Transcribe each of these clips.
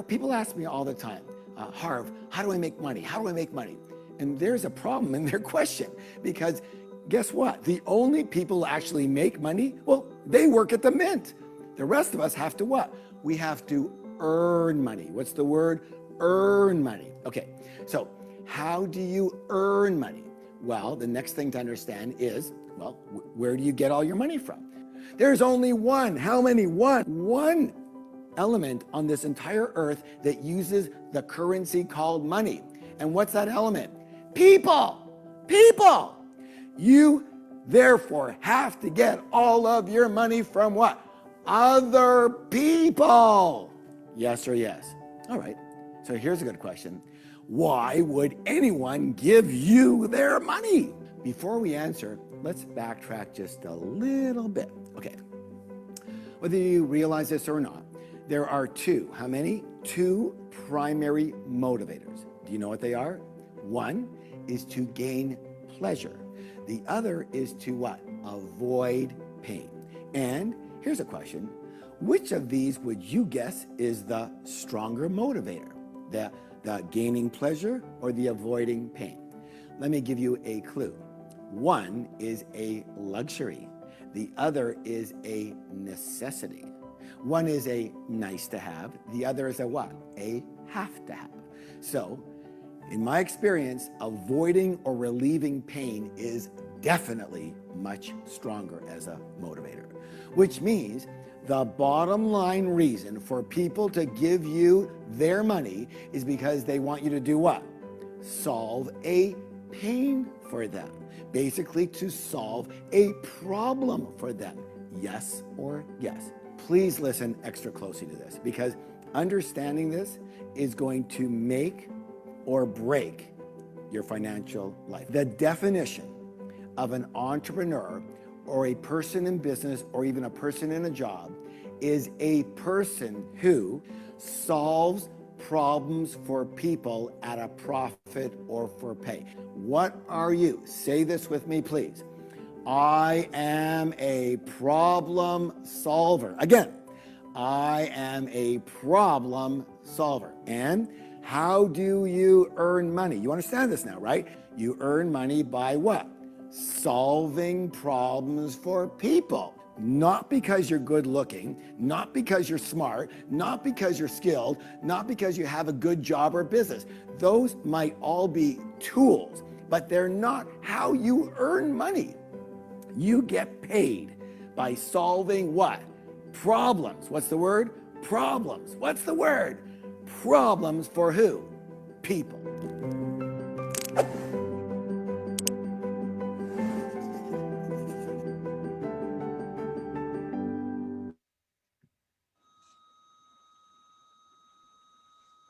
People ask me all the time, Harv, how do I make money? How do I make money? And there's a problem in their question because guess what? The only people who actually make money, well, they work at the mint. The rest of us have to what? We have to earn money. What's the word? Earn money. Okay, so how do you earn money? Well, the next thing to understand is, well, where do you get all your money from? There's only one. How many? One element on this entire earth that uses the currency called money. And what's that element? People. People. You therefore have to get all of your money from what? Other people. Yes or yes? All right. So here's a good question. Why would anyone give you their money? Before we answer, let's backtrack just a little bit. Okay. Whether you realize this or not, there are two, how many? Two primary motivators. Do you know what they are? One is to gain pleasure. The other is to what? Avoid pain. And here's a question. Which of these would you guess is the stronger motivator? The gaining pleasure or the avoiding pain? Let me give you a clue. One is a luxury. The other is a necessity. One is a nice to have. The other is a what? A have to have. So, in my experience, avoiding or relieving pain is definitely much stronger as a motivator, which means the bottom line reason for people to give you their money is because they want you to do what? Solve a pain for them. Basically, to solve a problem for them. Yes or yes? Please listen extra closely to this because understanding this is going to make or break your financial life. The definition of an entrepreneur or a person in business or even a person in a job is a person who solves problems for people at a profit or for pay. What are you? Say this with me, please. I am a problem solver. Again, I am a problem solver. And how do you earn money? You understand this now, right? You earn money by what? Solving problems for people. Not because you're good looking, not because you're smart, not because you're skilled, not because you have a good job or business. Those might all be tools, but they're not how you earn money. You get paid by solving what? Problems. What's the word? Problems. What's the word? Problems for who? People.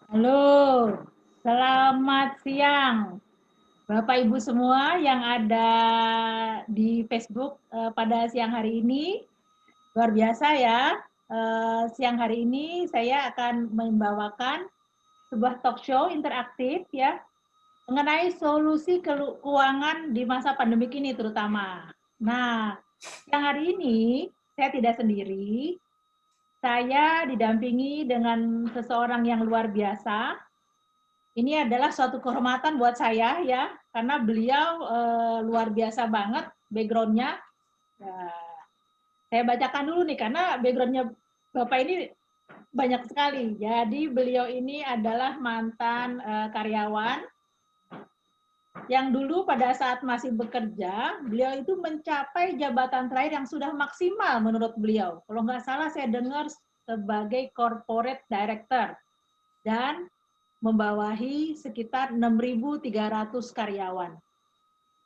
Halo, selamat siang Bapak Ibu semua yang ada di Facebook pada siang hari ini. Luar biasa ya, siang hari ini saya akan membawakan sebuah talk show interaktif ya, mengenai solusi keuangan di masa pandemik ini terutama. Nah, siang hari ini saya tidak sendiri, saya didampingi dengan seseorang yang luar biasa. Ini adalah suatu kehormatan buat saya ya, karena beliau luar biasa banget background-nya. Saya bacakan dulu nih, karena background-nya Bapak ini banyak sekali. Jadi beliau ini adalah mantan karyawan yang dulu pada saat masih bekerja, beliau itu mencapai jabatan terakhir yang sudah maksimal menurut beliau. Kalau nggak salah saya dengar sebagai corporate director dan membawahi sekitar 6.300 karyawan.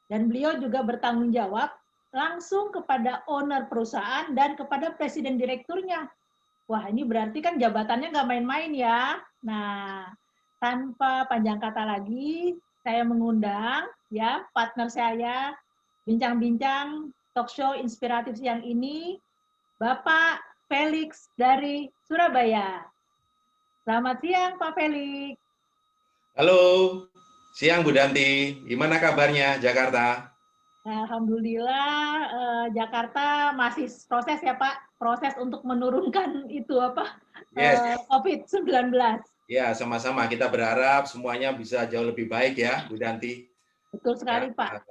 Dan beliau juga bertanggung jawab langsung kepada owner perusahaan dan kepada presiden direkturnya. Wah, ini berarti kan jabatannya nggak main-main ya. Nah, tanpa panjang kata lagi, saya mengundang ya partner saya bincang-bincang talk show inspiratif siang ini, Bapak Felix dari Surabaya. Selamat siang Pak Felix. Halo, siang Bu Danti. Gimana kabarnya Jakarta? Alhamdulillah, Jakarta masih proses ya Pak, proses untuk menurunkan itu apa, Yes, COVID-19. ya sama-sama. Kita berharap semuanya bisa jauh lebih baik ya, Bu Danti. Betul Ya, sekali Pak.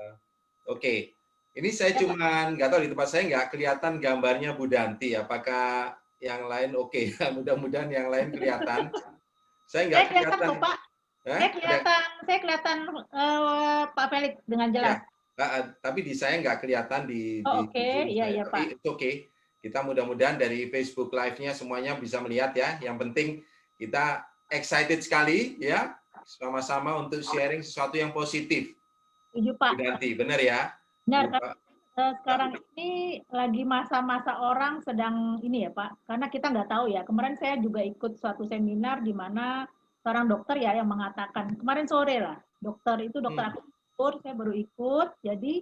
Oke. Ini saya Ya, Pak. cuman nggak tahu di tempat saya nggak kelihatan gambarnya Bu Danti. Apakah yang lain oke? Mudah-mudahan yang lain kelihatan. Saya Saya nggak kelihatan kelihatan. kok Pak, Hah? Ada? saya kelihatan Pak Felix dengan Ya. jelas. Tapi di saya nggak kelihatan Oh di oke, Zoom iya saya. iya Tapi Pak. itu oke. Kita mudah-mudahan dari Facebook Live-nya semuanya bisa melihat ya. Yang penting kita excited sekali ya, sama-sama untuk sharing sesuatu yang positif. Setuju Bu Pak. Danti, benar ya? Benar Bu, kan? Sekarang ini lagi masa-masa orang sedang ini ya Pak, karena kita nggak tahu ya. Kemarin saya juga ikut suatu seminar di mana seorang dokter ya yang mengatakan, kemarin sore lah, dokter akupuntur, saya baru ikut, jadi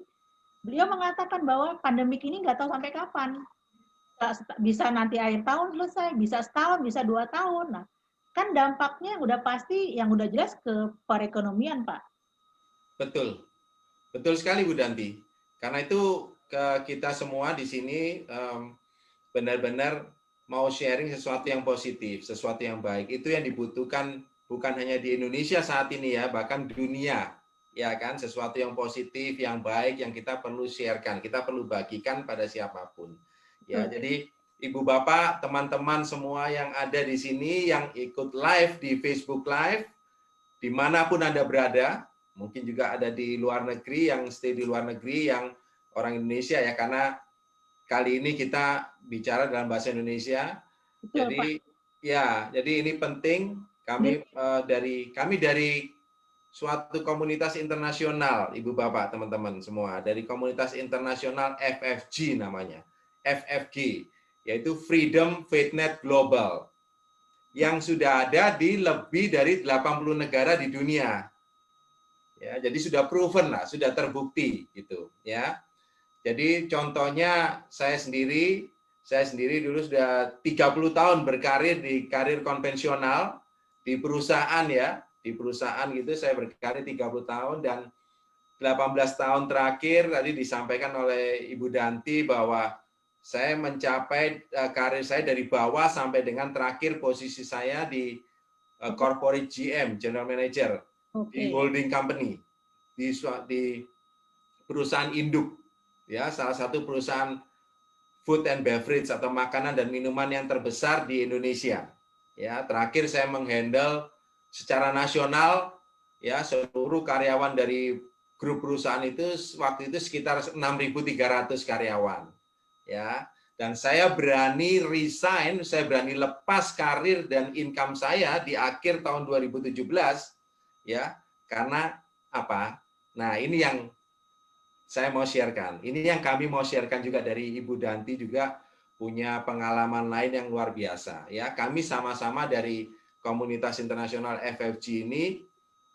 beliau mengatakan bahwa pandemik ini nggak tahu sampai kapan. Bisa nanti akhir tahun selesai, bisa setahun, bisa 2 tahun. Nah, kan dampaknya udah pasti, yang udah jelas ke perekonomian Pak. betul. Betul sekali Bu Danti. Karena itu kita semua di sini benar-benar mau sharing sesuatu yang positif, sesuatu yang baik. Itu yang dibutuhkan bukan hanya di Indonesia saat ini ya, bahkan dunia. Ya kan, sesuatu yang positif, yang baik yang kita perlu sharekan, kita perlu bagikan pada siapapun. Ya, jadi Ibu Bapak, teman-teman semua yang ada di sini yang ikut live di Facebook Live, dimanapun Anda berada, mungkin juga ada di luar negeri, yang stay di luar negeri, yang orang Indonesia ya, karena kali ini kita bicara dalam bahasa Indonesia. Betul, Pak. Jadi ini penting. Kami dari suatu komunitas internasional, Ibu Bapak, teman-teman semua, dari komunitas internasional FFG namanya, FFG, yaitu Freedom Faith Net Global, yang sudah ada di lebih dari 80 negara di dunia. Ya, jadi sudah proven lah, sudah terbukti gitu, ya. Jadi contohnya saya sendiri dulu sudah 30 tahun berkarir di karir konvensional di perusahaan ya, di perusahaan gitu saya berkarir 30 tahun dan 18 tahun terakhir tadi disampaikan oleh Ibu Danti bahwa saya mencapai karir saya dari bawah sampai dengan terakhir posisi saya di corporate GM, General Manager di holding company, di perusahaan induk, ya salah satu perusahaan food and beverage atau makanan dan minuman yang terbesar di Indonesia. Ya, terakhir saya menghandle secara nasional ya seluruh karyawan dari grup perusahaan itu waktu itu sekitar 6.300 karyawan. Ya, dan saya berani resign, saya berani lepas karir dan income saya di akhir tahun 2017 ya, karena apa? Nah, ini yang saya mau sharekan. Ini yang kami mau sharekan juga dari Ibu Danti juga punya pengalaman lain yang luar biasa. Ya, kami sama-sama dari komunitas internasional FFG ini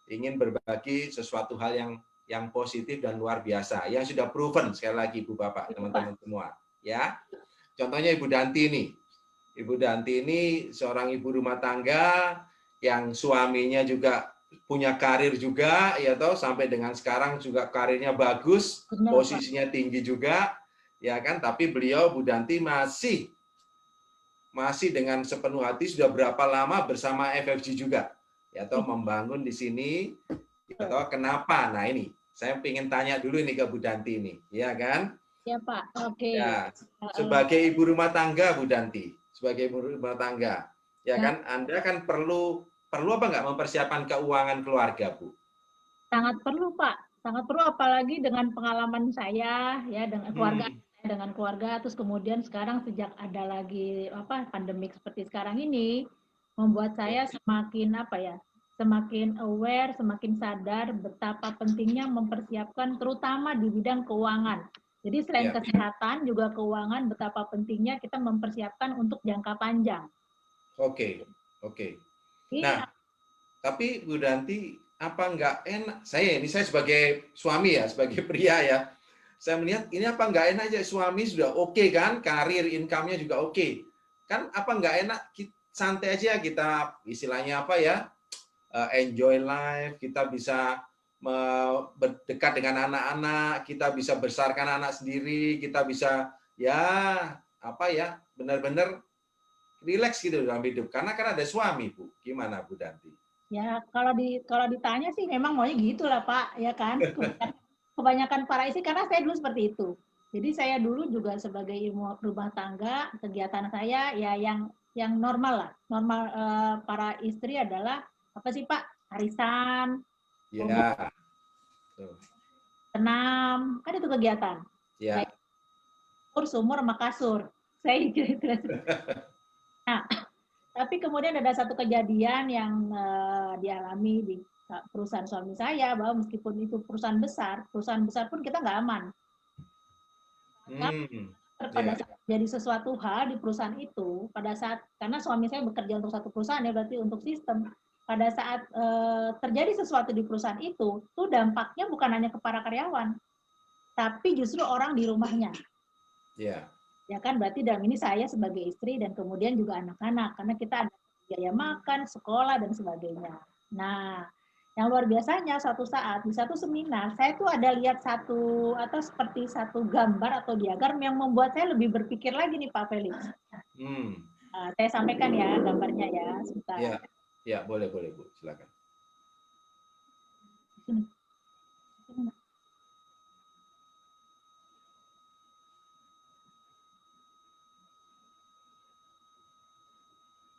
ingin berbagi sesuatu hal yang positif dan luar biasa, yang sudah proven sekali lagi Ibu Bapak, teman-teman semua. Ya, contohnya Ibu Danti ini. Ibu Danti ini seorang ibu rumah tangga yang suaminya juga punya karir juga ya toh sampai dengan sekarang juga karirnya bagus, posisinya tinggi juga ya kan, tapi beliau Bu Danti masih dengan sepenuh hati sudah berapa lama bersama FFG juga ya toh membangun di sini ya toh. Kenapa? Nah ini saya ingin tanya dulu ini ke Bu Danti ini ya kan ya Pak. Oke. Ya, sebagai ibu rumah tangga Bu Danti, sebagai ibu rumah tangga ya kan Anda kan perlu apa nggak mempersiapkan keuangan keluarga, Bu? Sangat perlu, Pak. Sangat perlu, apalagi dengan pengalaman saya ya dengan keluarga, terus kemudian sekarang sejak ada lagi pandemik seperti sekarang ini membuat saya semakin aware, semakin sadar betapa pentingnya mempersiapkan terutama di bidang keuangan. Jadi selain kesehatan juga keuangan, betapa pentingnya kita mempersiapkan untuk jangka panjang. Oke. Nah, tapi Bu Danti, apa nggak enak? Saya sebagai suami ya, sebagai pria ya, saya melihat ini apa nggak enak aja suami sudah oke kan, karir income-nya juga oke. Kan apa nggak enak, santai aja kita istilahnya apa ya, enjoy life, kita bisa berdekat dengan anak-anak, kita bisa besarkan anak sendiri, kita bisa ya apa ya benar-benar rileks gitu dalam hidup. Karena kan ada suami, Bu. Gimana, Bu Danti? Ya, kalau ditanya sih memang maunya gitu lah, Pak, ya kan? Kebanyakan para istri karena saya dulu seperti itu. Jadi saya dulu juga sebagai ilmu rumah tangga, kegiatan saya ya yang normal lah. Normal para istri adalah apa sih, Pak? Arisan, Ya. Tuh. senam, kan itu kegiatan. Ya. Kayak sumur sama kasur. Saya kira-kira. Nah, tapi kemudian ada satu kejadian yang dialami di perusahaan suami saya, bahwa meskipun itu perusahaan besar pun kita nggak aman. Pada saat jadi sesuatu hal di perusahaan itu, pada saat karena suami saya bekerja untuk satu perusahaan ya berarti untuk sistem. Pada saat terjadi sesuatu di perusahaan itu, tuh dampaknya bukan hanya ke para karyawan, tapi justru orang di rumahnya. Ya. Ya kan, berarti dalam ini saya sebagai istri dan kemudian juga anak-anak, karena kita ada biaya makan, sekolah, dan sebagainya. Nah, yang luar biasanya suatu saat, di satu seminar, saya tuh ada lihat satu, atau seperti satu gambar atau diagram yang membuat saya lebih berpikir lagi nih Pak Felix. Saya sampaikan ya gambarnya ya, sebentar. Ya, boleh Bu, silakan.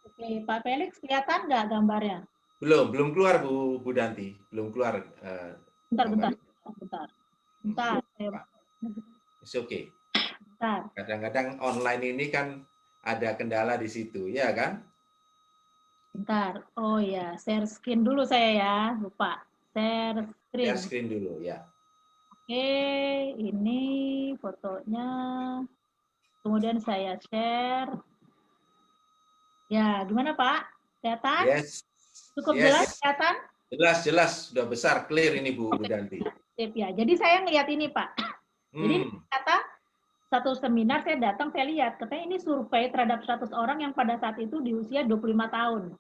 Oke, Pak Felix, kelihatan nggak gambarnya? Belum keluar Bu Danti, belum keluar. Bentar. It's okay. Bentar. Kadang-kadang online ini kan ada kendala di situ, ya kan? Bentar. Oh ya, share screen dulu saya ya, lupa. Share screen. Share screen dulu ya. Oke, ini fotonya. Kemudian saya share. Ya, gimana Pak? Kelihatan? Yes. Cukup jelas kelihatan? Jelas, sudah besar, clear ini Bu Danti. Ya, jadi saya ngelihat ini Pak. Jadi kata satu seminar saya datang, saya lihat, katanya ini survei terhadap 100 orang yang pada saat itu di usia 25 tahun.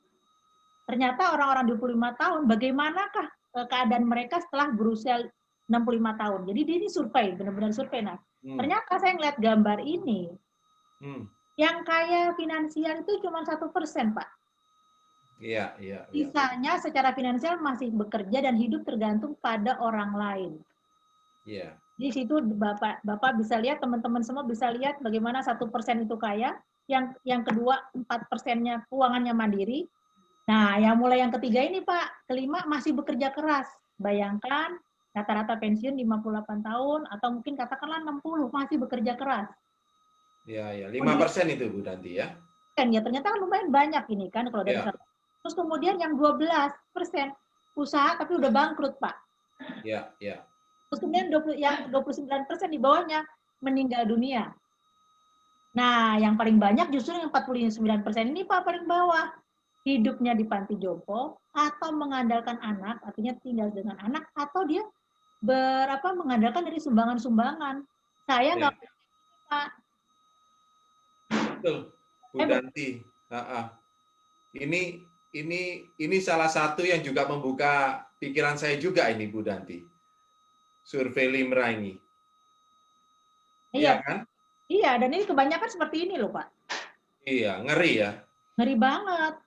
Ternyata orang-orang 25 tahun, bagaimanakah keadaan mereka setelah berusia 65 tahun. Jadi ini survei, benar-benar survei. Nah, ternyata saya ngeliat gambar ini, yang kaya finansial itu cuma 1%, Pak. Iya. Sisanya secara finansial masih bekerja dan hidup tergantung pada orang lain. Iya. Di situ Bapak bisa lihat, teman-teman semua bisa lihat bagaimana 1% itu kaya, yang kedua 4%-nya keuangannya mandiri. Nah, yang ketiga ini Pak, kelima masih bekerja keras. Bayangkan rata-rata pensiun 58 tahun atau mungkin katakanlah 60 masih bekerja keras. Iya, 5% itu Bu Danti ya. Kan ya ternyata kan lumayan banyak ini kan kalau dari terus kemudian yang 12% usaha tapi udah bangkrut, Pak. Iya. Terus kemudian yang 29% di bawahnya meninggal dunia. Nah, yang paling banyak justru yang 49% ini Pak paling bawah. Hidupnya di panti jompo atau mengandalkan anak, artinya tinggal dengan anak, atau dia mengandalkan dari sumbangan-sumbangan. Saya nggak Pak. Betul, Bu Danti. Ini salah satu yang juga membuka pikiran saya juga ini Bu Danti. Survei Limra ini. Iya kan? Iya, dan ini kebanyakan seperti ini loh Pak. Iya, ngeri ya. Ngeri banget.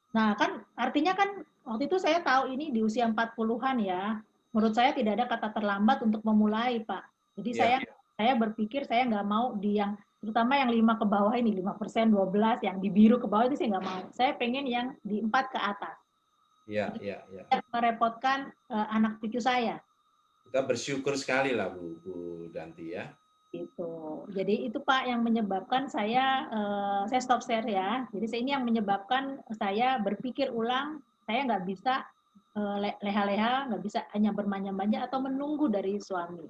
Nah, kan artinya kan waktu itu saya tahu ini di usia 40-an ya. Menurut saya tidak ada kata terlambat untuk memulai, Pak. Jadi saya berpikir saya nggak mau terutama yang 5 ke bawah ini, 5%, 12, yang di biru ke bawah itu saya nggak mau. Saya pengen yang di 4 ke atas. Iya. Tidak merepotkan anak cucu saya. Kita bersyukur sekali lah Bu Danti ya. Gitu. Jadi itu Pak yang menyebabkan saya stop share ya. Jadi ini yang menyebabkan saya berpikir ulang, saya nggak bisa leha-leha, nggak bisa hanya bermanja-manja atau menunggu dari suami.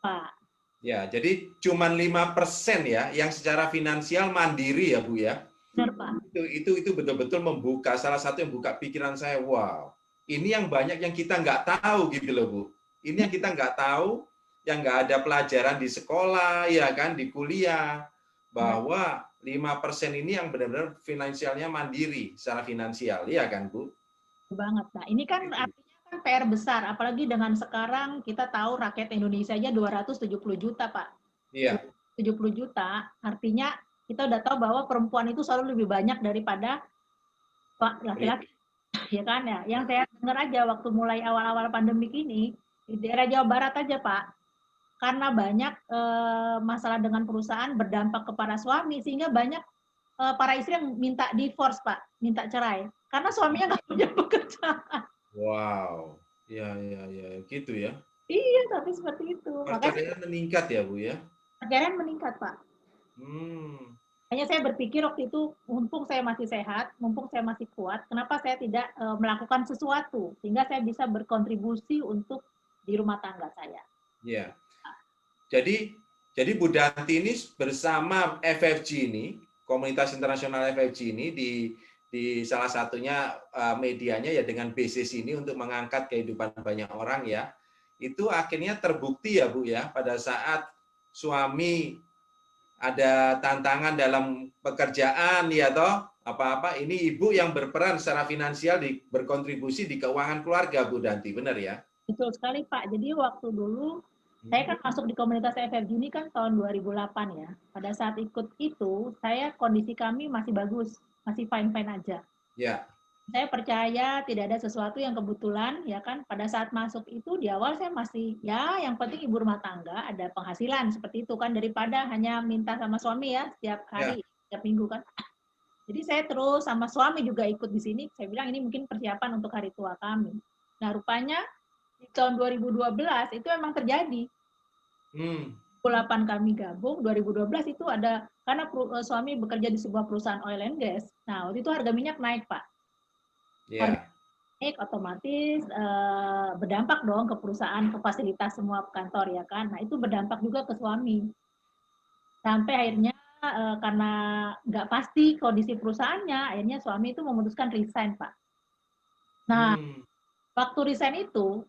Pak. Ya, jadi cuma 5% ya yang secara finansial mandiri ya Bu ya. Benar Pak. Itu betul-betul membuka, salah satu yang buka pikiran saya, wow, ini yang banyak yang kita nggak tahu gitu loh Bu. Ini yang kita nggak tahu, yang nggak ada pelajaran di sekolah, ya kan, di kuliah, bahwa 5% ini yang benar-benar finansialnya mandiri secara finansial, ya kan Bu? Banget. Nah, ini kan artinya kan PR besar, apalagi dengan sekarang kita tahu rakyat Indonesia aja 270 juta, Pak. Iya. 70 juta, artinya kita udah tahu bahwa perempuan itu selalu lebih banyak daripada Pak laki-laki, ya kan ya. Yang saya dengar aja waktu mulai awal-awal pandemik ini, di daerah Jawa Barat aja, Pak, karena banyak masalah dengan perusahaan berdampak kepada suami, sehingga banyak para istri yang minta divorce, Pak, minta cerai, karena suaminya nggak punya pekerjaan. Wow. Ya, gitu ya. Iya, tapi seperti itu. Makanya Perceraian meningkat ya, Bu ya? perceraian meningkat, Pak. Hanya saya berpikir waktu itu, mumpung saya masih sehat, mumpung saya masih kuat, kenapa saya tidak melakukan sesuatu sehingga saya bisa berkontribusi untuk di rumah tangga saya. Ya. Jadi Bu Danti ini bersama FFG ini, Komunitas Internasional FFG ini di salah satunya medianya ya dengan basis ini untuk mengangkat kehidupan banyak orang ya. Itu akhirnya terbukti ya Bu ya, pada saat suami ada tantangan dalam pekerjaan ya toh apa-apa, ini ibu yang berperan secara finansial berkontribusi di keuangan keluarga Bu Danti, benar ya? Betul sekali Pak. Jadi waktu dulu saya kan masuk di komunitas FFG ini kan tahun 2008 ya. Pada saat ikut itu, kondisi kami masih bagus, masih fine-fine aja. Ya. Saya percaya tidak ada sesuatu yang kebetulan, ya kan. Pada saat masuk itu di awal saya masih, ya yang penting ibu rumah tangga, ada penghasilan seperti itu kan, daripada hanya minta sama suami ya setiap hari, setiap minggu kan. Jadi saya terus sama suami juga ikut di sini. Saya bilang ini mungkin persiapan untuk hari tua kami. Nah rupanya di tahun 2012 itu memang terjadi. 2008 kami gabung, 2012 itu ada, karena suami bekerja di sebuah perusahaan oil and gas. Nah waktu itu harga minyak naik Pak. Yeah. Naik otomatis berdampak dong ke perusahaan, ke fasilitas semua kantor ya kan. Nah itu berdampak juga ke suami. Sampai akhirnya karena nggak pasti kondisi perusahaannya, akhirnya suami itu memutuskan resign Pak. Nah waktu resign itu,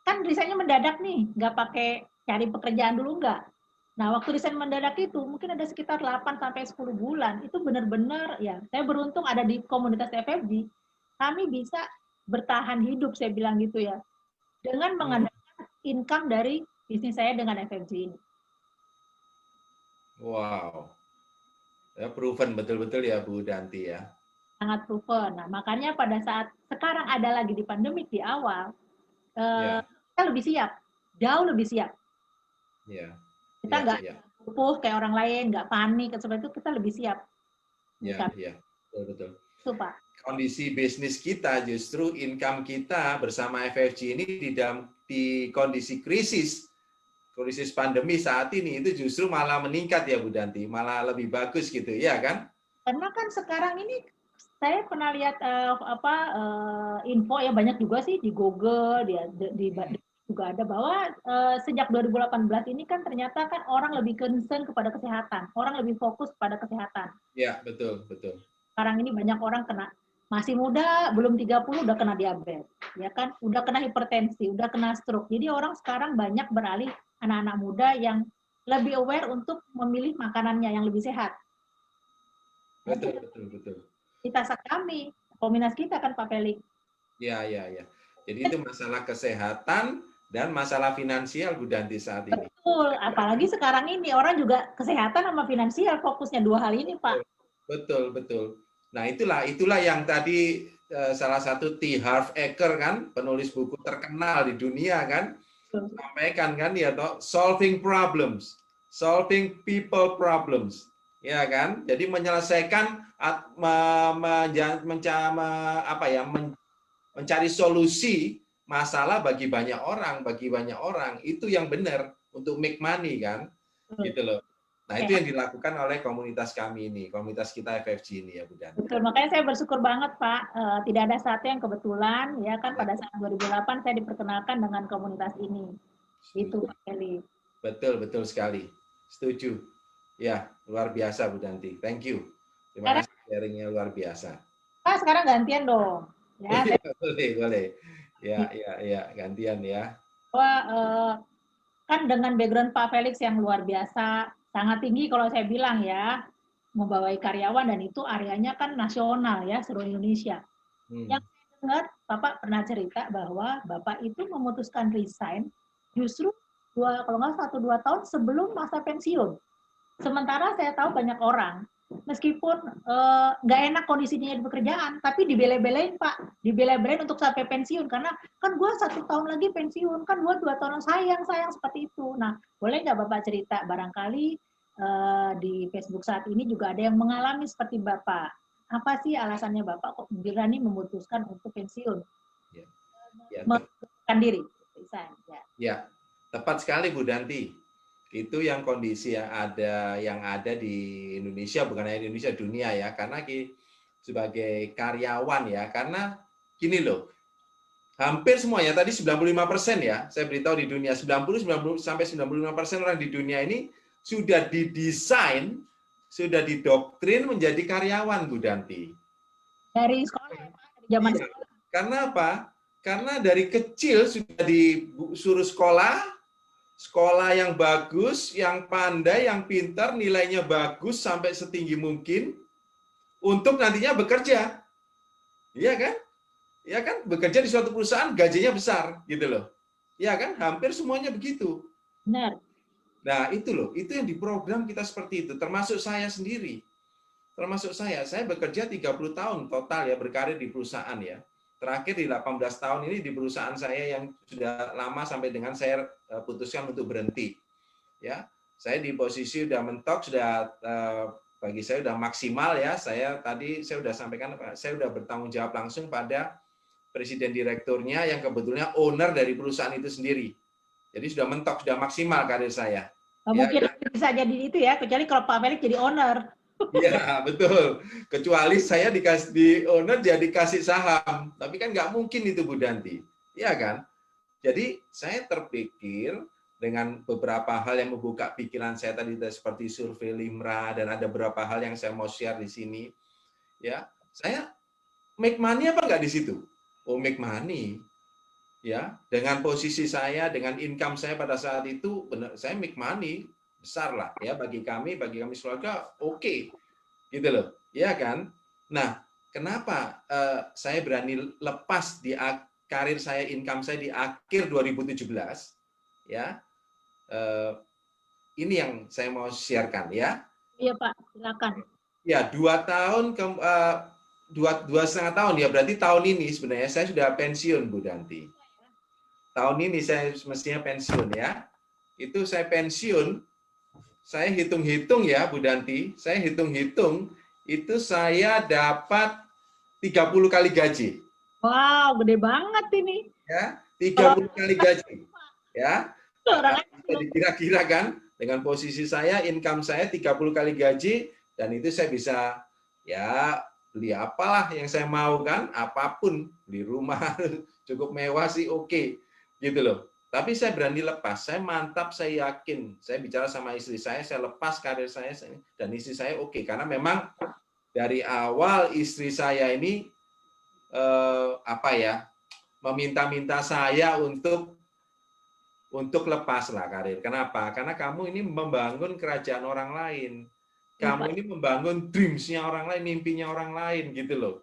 kan resignnya mendadak nih, nggak pakai cari pekerjaan dulu nggak. Nah waktu resign mendadak itu mungkin ada sekitar 8-10 bulan, itu benar-benar ya saya beruntung ada di komunitas FFG, kami bisa bertahan hidup, saya bilang gitu ya, dengan mengandalkan income dari bisnis saya dengan FFG ini. Wow, ya proven betul-betul ya Bu Danti ya. Sangat proven. Nah makanya pada saat sekarang ada lagi di pandemik di awal, kita lebih siap, jauh lebih siap. Kita nggak lumpuh kayak orang lain, nggak panik, seperti itu kita lebih siap. Iya, betul. Itu, Pak. Kondisi bisnis kita justru income kita bersama FFG ini di kondisi krisis pandemi saat ini itu justru malah meningkat ya Bu Danti, malah lebih bagus gitu ya kan? Karena kan sekarang ini saya pernah lihat info ya, banyak juga sih di Google, di juga ada bahwa sejak 2018 ini kan ternyata kan orang lebih concern kepada kesehatan, orang lebih fokus pada kesehatan. Ya, betul. Sekarang ini banyak orang kena, masih muda, belum 30 udah kena diabetes, ya kan? Udah kena hipertensi, udah kena stroke. Jadi orang sekarang banyak beralih, anak-anak muda yang lebih aware untuk memilih makanannya yang lebih sehat. Betul. Kita kami, komunitas kita kan Pak Felix. Ya. Jadi itu masalah kesehatan dan masalah finansial Bu Danti saat ini. Betul, apalagi sekarang ini orang juga kesehatan sama finansial, fokusnya dua hal ini Pak. Betul. Nah itulah yang tadi salah satu T. Harv Eker kan, penulis buku terkenal di dunia kan, sampaikan kan ya toh, solving people problems, ya kan. Jadi menyelesaikan mencari solusi masalah bagi banyak orang itu yang benar untuk make money kan, gitu loh. Nah, itu yang dilakukan oleh komunitas kami ini, komunitas kita FFG ini ya Bu Danti. Betul, makanya saya bersyukur banget Pak, tidak ada satu yang kebetulan, ya kan pada saat 2008 saya diperkenalkan dengan komunitas ini. Itu Pak Eli. Betul sekali, setuju. Ya, luar biasa Bu Danti, thank you. Terima kasih sharingnya luar biasa. Pak, sekarang gantian dong. Ya, boleh. Ya, gantian ya. Kan dengan background Pak Felix yang luar biasa, sangat tinggi kalau saya bilang ya, membawai karyawan dan itu areanya kan nasional ya, seluruh Indonesia. Yang saya dengar Bapak pernah cerita bahwa Bapak itu memutuskan resign justru kalau nggak 1-2 tahun sebelum masa pensiun. Sementara saya tahu banyak orang, meskipun nggak enak kondisinya di pekerjaan, tapi dibela-belain Pak, dibela-belain untuk sampai pensiun, karena kan gue 1 tahun lagi pensiun, kan gue 2 tahun, sayang seperti itu. Nah, boleh nggak Bapak cerita, barangkali di Facebook saat ini juga ada yang mengalami seperti Bapak. Apa sih alasannya Bapak kok berani memutuskan untuk pensiun? Ya, ya, Mengundurkan diri. Ya. Ya, tepat sekali Bu Danti. Itu yang kondisi yang ada di Indonesia, bukan hanya Indonesia, dunia ya. Karena sebagai karyawan ya, karena gini loh, hampir semuanya tadi 95% ya, saya beritahu di dunia 90 sampai 95% orang di dunia ini sudah didesain, sudah didoktrin menjadi karyawan Bu Danti. Dari sekolah ya Pak, dari zaman Iya. Karena apa? Karena dari kecil sudah disuruh sekolah yang bagus, yang pandai, yang pintar, nilainya bagus sampai setinggi mungkin untuk nantinya bekerja. Iya kan? Iya kan? Bekerja di suatu perusahaan gajinya besar gitu loh. Iya kan? Hampir semuanya begitu. Benar. Nah, itu loh, itu yang diprogram kita seperti itu, termasuk saya sendiri. Termasuk saya bekerja 30 tahun total ya berkarir di perusahaan ya. Terakhir di 18 tahun ini di perusahaan saya yang sudah lama sampai dengan saya putuskan untuk berhenti. Ya, saya di posisi sudah mentok, sudah bagi saya sudah maksimal ya. Saya sudah sampaikan, saya sudah bertanggung jawab langsung pada presiden direkturnya yang kebetulan owner dari perusahaan itu sendiri. Jadi sudah mentok, sudah maksimal karir saya. Mungkin bisa jadi itu ya, kecuali kalau Pak Felix jadi owner. Iya, betul. Kecuali saya dikasih di owner jadi kasih saham. Tapi kan nggak mungkin itu Bu Danti. Iya kan? Jadi saya terpikir dengan beberapa hal yang membuka pikiran saya tadi seperti survei Limra dan ada beberapa hal yang saya mau share di sini. Ya, saya make money apa nggak di situ? Oh, make money. Ya, dengan posisi saya, dengan income saya pada saat itu, benar, saya make money besar lah ya bagi kami keluarga, oke, gitu loh, ya kan? Nah, kenapa saya berani lepas di karir saya, income saya di akhir 2017, ya? Ini yang saya mau sharekan ya. Iya Pak, silakan. Ya, 2 tahun dua setengah tahun ya, berarti tahun ini sebenarnya saya sudah pensiun Bu Danti. Tahun ini saya mestinya pensiun ya. Itu saya pensiun, saya hitung-hitung ya Bu Danti, saya hitung-hitung itu saya dapat 30 kali gaji. Wow, gede banget ini. Ya, 30 kali gaji. Ya. Orang Jadi kira-kira kan dengan posisi saya, income saya 30 kali gaji dan itu saya bisa ya beli apalah yang saya mau kan, apapun, beli rumah cukup mewah sih oke. Gitu loh. Tapi saya berani lepas, saya mantap, saya yakin. Saya bicara sama istri saya lepas karir saya dan istri saya oke. Karena memang dari awal istri saya ini meminta-minta saya untuk lepas lah karir. Kenapa? Karena kamu ini membangun kerajaan orang lain. Kamu ini membangun dreams-nya orang lain, mimpinya orang lain gitu loh.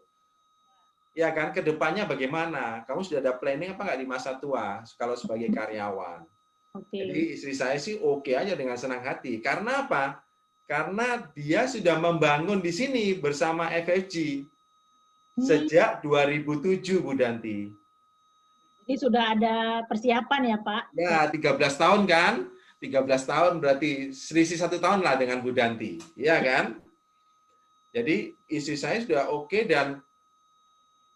Ya kan, kedepannya bagaimana? Kamu sudah ada planning apa nggak di masa tua kalau sebagai karyawan? Jadi istri saya sih oke aja dengan senang hati. Karena apa? Karena dia sudah membangun di sini bersama FFG sejak 2007 Bu Danti. Jadi sudah ada persiapan ya Pak? Ya, 13 tahun kan? 13 tahun berarti selisih 1 tahun lah dengan Bu Danti. Iya kan? Jadi istri saya sudah oke dan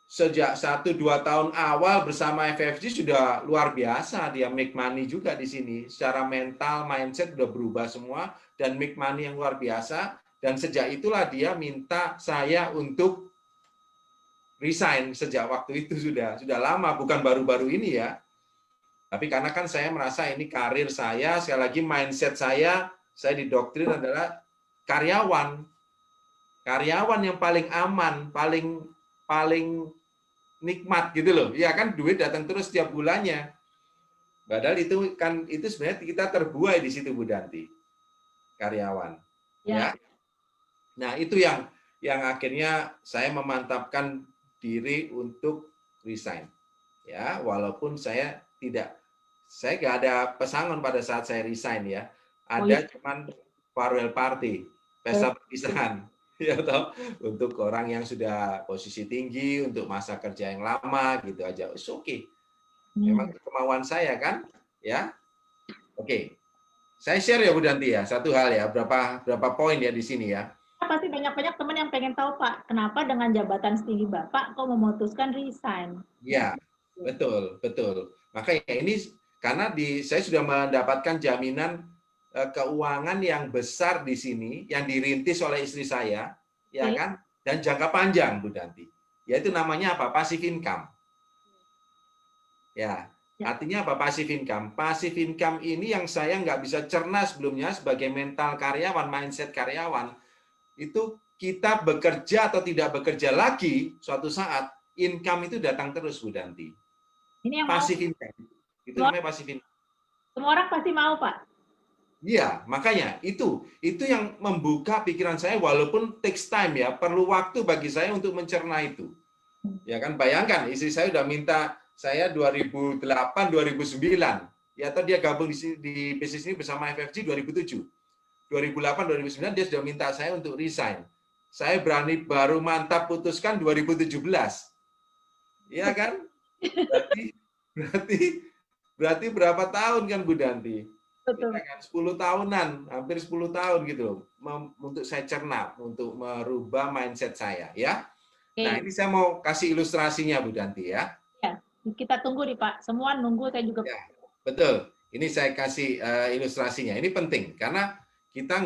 sejak 1-2 tahun awal bersama FFG sudah luar biasa, dia make money juga di sini. Secara mental, mindset sudah berubah semua dan make money yang luar biasa. Dan sejak itulah dia minta saya untuk resign sejak waktu itu sudah lama, bukan baru-baru ini ya. Tapi karena kan saya merasa ini karir saya, sekali lagi mindset saya didoktrin adalah karyawan. Karyawan yang paling aman, paling nikmat gitu loh. Ya kan duit datang terus setiap bulannya. Padahal itu sebenarnya kita terbuai di situ Bu Danti. Karyawan. Ya. Nah, itu yang akhirnya saya memantapkan diri untuk resign. Ya, walaupun saya nggak ada pesangon pada saat saya resign ya. Ada cuman farewell party, pesta perpisahan. Ya toh, untuk orang yang sudah posisi tinggi, untuk masa kerja yang lama gitu aja. It's okay. Memang kemauan saya kan, ya. Oke. Saya share ya Bu Danti ya, satu hal ya, berapa poin ya di sini ya. Pasti banyak-banyak teman yang pengen tahu Pak, kenapa dengan jabatan setinggi Bapak kok memutuskan resign? Iya, betul, betul. Makanya ini karena saya sudah mendapatkan jaminan keuangan yang besar di sini yang dirintis oleh istri saya, ya kan? Dan jangka panjang, Bu Danti. Yaitu namanya apa? Passive income. Ya, artinya apa passive income? Passive income ini yang saya nggak bisa cerna sebelumnya sebagai mental karyawan, mindset karyawan. Itu kita bekerja atau tidak bekerja lagi, suatu saat income itu datang terus, Bu Danti. Ini yang passive income. Itu namanya passive income. Semua orang pasti mau, Pak. Iya, makanya itu yang membuka pikiran saya walaupun takes time ya, perlu waktu bagi saya untuk mencerna itu. Ya kan, bayangkan istri saya udah minta saya 2008 2009 ya, atau dia gabung di bisnis ini bersama FFG 2007. 2008 2009 dia sudah minta saya untuk resign. Saya baru mantap putuskan 2017. Iya kan? Berarti berapa tahun kan Bu Danti? Betul. Ya kan? 10 tahunan, hampir 10 tahun gitu untuk saya cerna, untuk merubah mindset saya ya. Nah, ini saya mau kasih ilustrasinya Bu Danti ya. Ya, kita tunggu nih Pak. Semua nunggu, saya juga. Ya, betul. Ini saya kasih ilustrasinya. Ini penting karena kita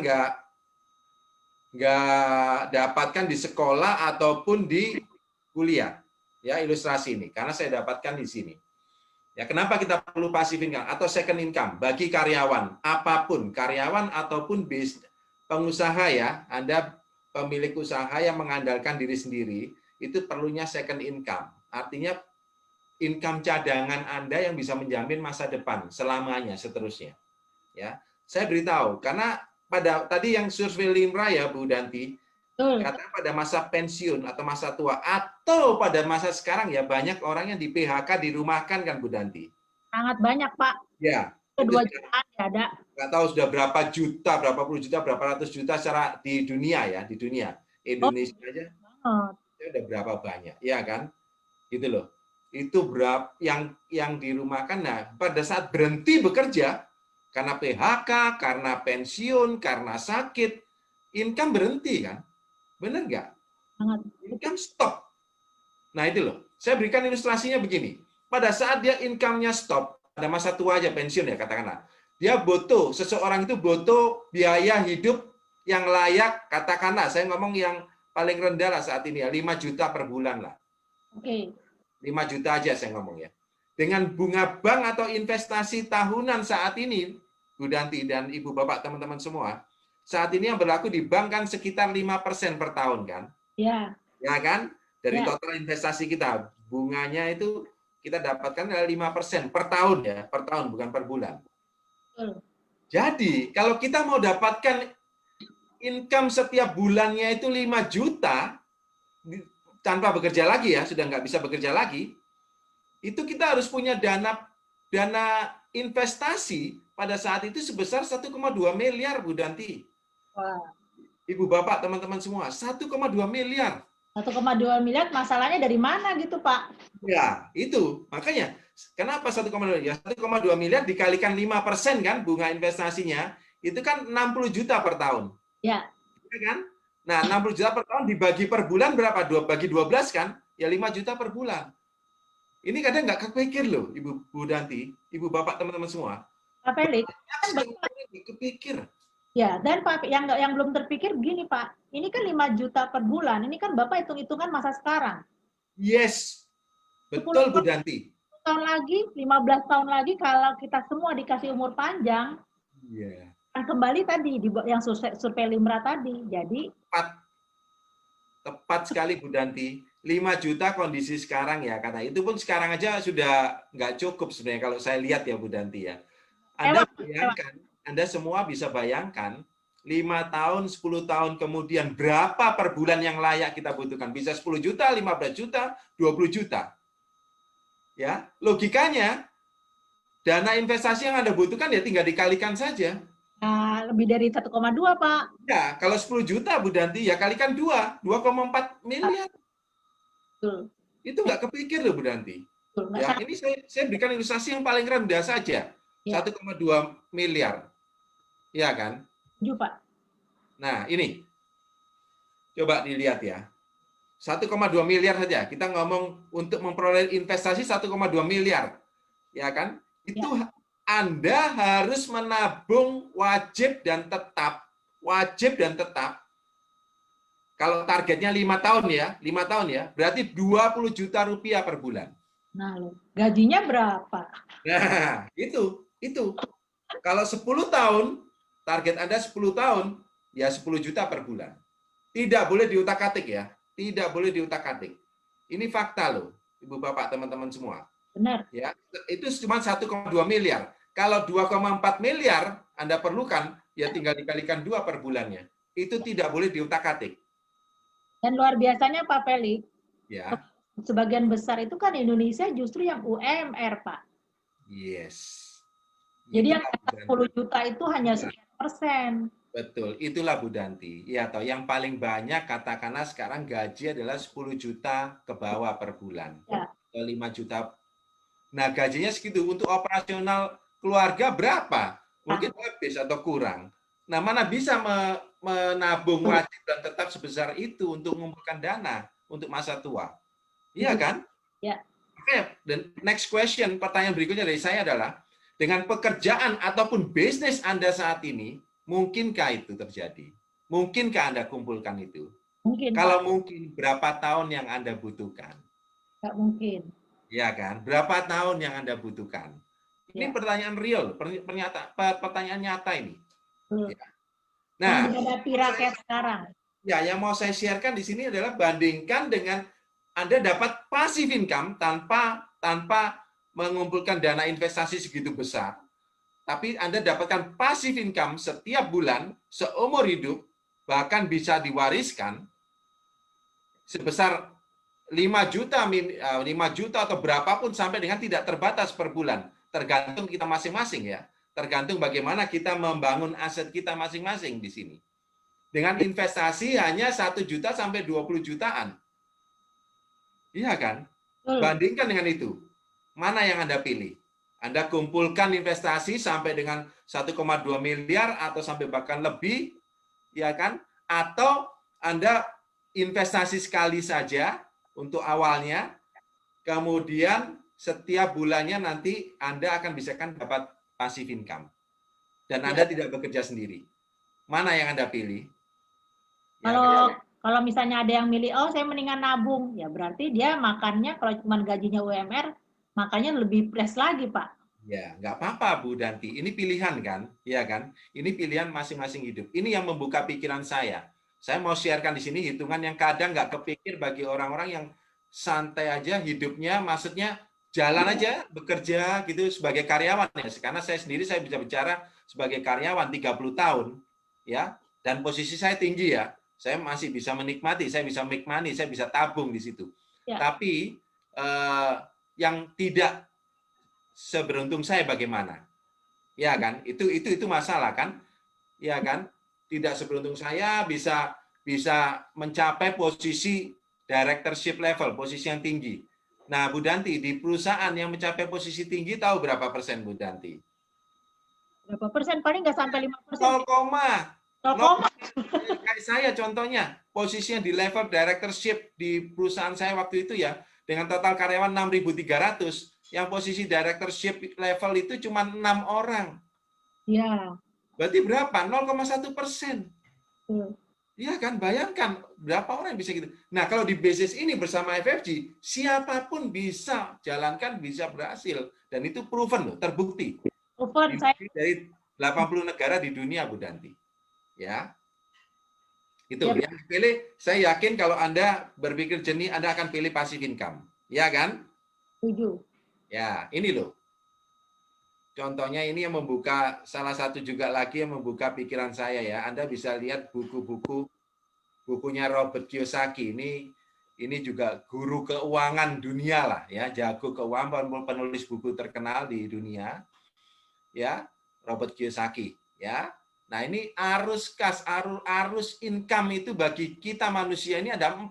nggak dapatkan di sekolah ataupun di kuliah. Ya, ilustrasi ini karena saya dapatkan di sini. Ya, kenapa kita perlu passive income atau second income bagi karyawan, apapun, karyawan ataupun pengusaha ya, Anda pemilik usaha yang mengandalkan diri sendiri, itu perlunya second income. Artinya income cadangan Anda yang bisa menjamin masa depan selamanya seterusnya. Ya, saya beritahu karena tadi yang survei Limra ya Bu Danti, katanya pada masa pensiun atau masa tua atau pada masa sekarang ya banyak orang yang di PHK, dirumahkan kan Bu Danti. Sangat banyak Pak. Ya. 2 jutaan ya ada. Nggak tahu sudah berapa juta, berapa puluh juta, berapa ratus juta secara di dunia ya, di dunia. Indonesia aja ya udah berapa banyak, ya kan? Gitu loh. Itu berapa yang dirumahkan. Nah, pada saat berhenti bekerja karena PHK, karena pensiun, karena sakit, income berhenti kan? Benar nggak? Income stop. Nah itu loh, saya berikan ilustrasinya begini. Pada saat dia income-nya stop, pada masa tua aja pensiun ya katakanlah, dia seseorang itu butuh biaya hidup yang layak, katakanlah, saya ngomong yang paling rendah lah saat ini ya, 5 juta per bulan lah. Oke. 5 juta aja saya ngomong ya. Dengan bunga bank atau investasi tahunan saat ini, Bu Danti dan Ibu Bapak teman-teman semua, saat ini yang berlaku di bank kan sekitar 5% per tahun kan? Ya. Ya kan? Dari total investasi kita, bunganya itu kita dapatkan adalah 5% per tahun ya, per tahun bukan per bulan. Jadi, kalau kita mau dapatkan income setiap bulannya itu 5 juta tanpa bekerja lagi ya, sudah nggak bisa bekerja lagi, itu kita harus punya dana investasi pada saat itu sebesar 1,2 miliar Bu Danti. Ibu Bapak, teman-teman semua, 1,2 miliar. 1,2 miliar masalahnya dari mana gitu, Pak? Ya, itu. Makanya, kenapa 1,2 miliar? Ya, 1,2 miliar dikalikan 5% kan bunga investasinya, itu kan 60 juta per tahun. Ya. Ya kan? Nah, 60 juta per tahun dibagi per bulan berapa? Bagi 12 kan? Ya 5 juta per bulan. Ini kadang nggak kepikir loh, Ibu Bu Danti, Ibu Bapak, teman-teman semua. Pak Felix, kepikir. Ya, dan Pak yang belum terpikir begini Pak, ini kan 5 juta per bulan, ini kan Bapak hitung-hitungan masa sekarang. Yes, betul Bu Danti. 10 tahun lagi, 15 tahun lagi kalau kita semua dikasih umur panjang, akan kembali tadi yang survei Limra tadi. Jadi tepat sekali Bu Danti. 5 juta kondisi sekarang ya, karena itu pun sekarang aja sudah nggak cukup sebenarnya kalau saya lihat ya Bu Danti ya. Anda bayangkan, Anda semua bisa bayangkan 5 tahun, 10 tahun kemudian berapa per bulan yang layak kita butuhkan. Bisa 10 juta, 15 juta, 20 juta. Ya, logikanya dana investasi yang Anda butuhkan ya tinggal dikalikan saja. Nah, lebih dari 1,2, Pak. Ya, kalau 10 juta Bu Danti ya kalikan 2,4 miliar. Betul. Itu nggak kepikir loh Bu Danti. Betul. Nggak Ya, salah. ini saya berikan ilustrasi yang paling rendah saja. Ya. 1,2 miliar. Ya kan? Setuju, Pak. Nah, ini. Coba dilihat ya. 1,2 miliar saja. Kita ngomong untuk memperoleh investasi 1,2 miliar. Ya kan? Itu Anda harus menabung wajib dan tetap. Wajib dan tetap. Kalau targetnya 5 tahun ya, 5 tahun ya, berarti 20 juta rupiah per bulan. Nah, gajinya berapa? Nah, itu. Kalau 10 tahun, target Anda 10 tahun, ya 10 juta per bulan. Tidak boleh diutak-atik ya. Tidak boleh diutak-atik. Ini fakta loh, Ibu Bapak, teman-teman semua. Benar. Ya, itu cuma 1,2 miliar. Kalau 2,4 miliar Anda perlukan, ya tinggal dikalikan 2 per bulannya. Itu tidak boleh diutak-atik. Dan luar biasanya Pak Felix, Ya. sebagian besar itu kan Indonesia justru yang UMR, Pak. Yes. Jadi yang Itulah, 10 juta itu hanya sekian persen. betul, itulah Bu Danti. Ya, toh yang paling banyak katakanlah sekarang gaji adalah 10 juta ke bawah per bulan. Ya. 5 juta. Nah, gajinya segitu. Untuk operasional keluarga berapa? Mungkin habis atau kurang. Nah, mana bisa menabung wajib dan tetap sebesar itu untuk mengumpulkan dana untuk masa tua? Iya kan? Ya. Oke, dan next question, pertanyaan berikutnya dari saya adalah, dengan pekerjaan ataupun bisnis Anda saat ini, mungkinkah itu terjadi? Mungkinkah Anda kumpulkan itu? Mungkin. Kalau mungkin, berapa tahun yang Anda butuhkan? Nggak mungkin. Ya kan? Berapa tahun yang Anda butuhkan? Ini Ya. pertanyaan real, pertanyaan nyata ini. Ya. Nah, yang menghadapi rakyat sekarang. Ya, yang mau saya sharekan di sini adalah bandingkan dengan Anda dapat passive income tanpa mengumpulkan dana investasi segitu besar, tapi Anda dapatkan passive income setiap bulan seumur hidup, bahkan bisa diwariskan sebesar 5 juta atau berapapun sampai dengan tidak terbatas per bulan, tergantung kita masing-masing ya, tergantung bagaimana kita membangun aset kita masing-masing di sini. Dengan investasi hanya 1 juta sampai 20 jutaan. Iya kan? Bandingkan dengan itu. Mana yang Anda pilih? Anda kumpulkan investasi sampai dengan 1,2 miliar atau sampai bahkan lebih, ya kan? Atau Anda investasi sekali saja untuk awalnya, kemudian setiap bulannya nanti Anda akan bisakan dapat passive income. Dan Anda tidak bekerja sendiri. Mana yang Anda pilih? Kalau misalnya ada yang milih, oh saya mendingan nabung, ya berarti dia makannya kalau cuma gajinya UMR, makannya lebih plus lagi, Pak. Ya, nggak apa-apa Bu Danti. Ini pilihan kan, ya kan? Ini pilihan masing-masing hidup. Ini yang membuka pikiran saya. Saya mau sharekan di sini hitungan yang kadang nggak kepikir bagi orang-orang yang santai aja hidupnya, maksudnya jalan aja bekerja gitu sebagai karyawan ya. Karena saya sendiri saya bisa bicara sebagai karyawan 30 tahun, ya. Dan posisi saya tinggi ya. Saya masih bisa menikmati, saya bisa make money, saya bisa tabung di situ. Ya. Tapi yang tidak seberuntung saya bagaimana? Ya kan? Itu masalah kan? Ya kan? Tidak seberuntung saya bisa mencapai posisi directorship level, posisi yang tinggi. Nah, Bu Danti, di perusahaan yang mencapai posisi tinggi tahu berapa persen Bu Danti? Berapa persen? Paling nggak sampai 5%. 0, kayak saya contohnya, posisinya di level directorship di perusahaan saya waktu itu ya, dengan total karyawan 6.300, yang posisi directorship level itu cuma 6 orang. Ya. Berarti berapa? 0,1%. Iya kan? Bayangkan berapa orang yang bisa gitu. Nah, kalau di bisnis ini bersama FFG, siapapun bisa jalankan, bisa berhasil. Dan itu proven loh, terbukti. Proven, dari 80 negara di dunia, Bu Danti. Ya. Itu yang pilih, saya yakin kalau Anda berpikir jernih, Anda akan pilih passive income. Ya kan? Setuju. Ya, ini loh. Contohnya ini yang membuka, salah satu juga lagi yang membuka pikiran saya ya. Anda bisa lihat bukunya Robert Kiyosaki. ini juga guru keuangan dunia lah ya, jago keuangan, penulis buku terkenal di dunia, ya, Robert Kiyosaki, ya. Nah, ini arus kas, arus income itu bagi kita manusia ini ada 4.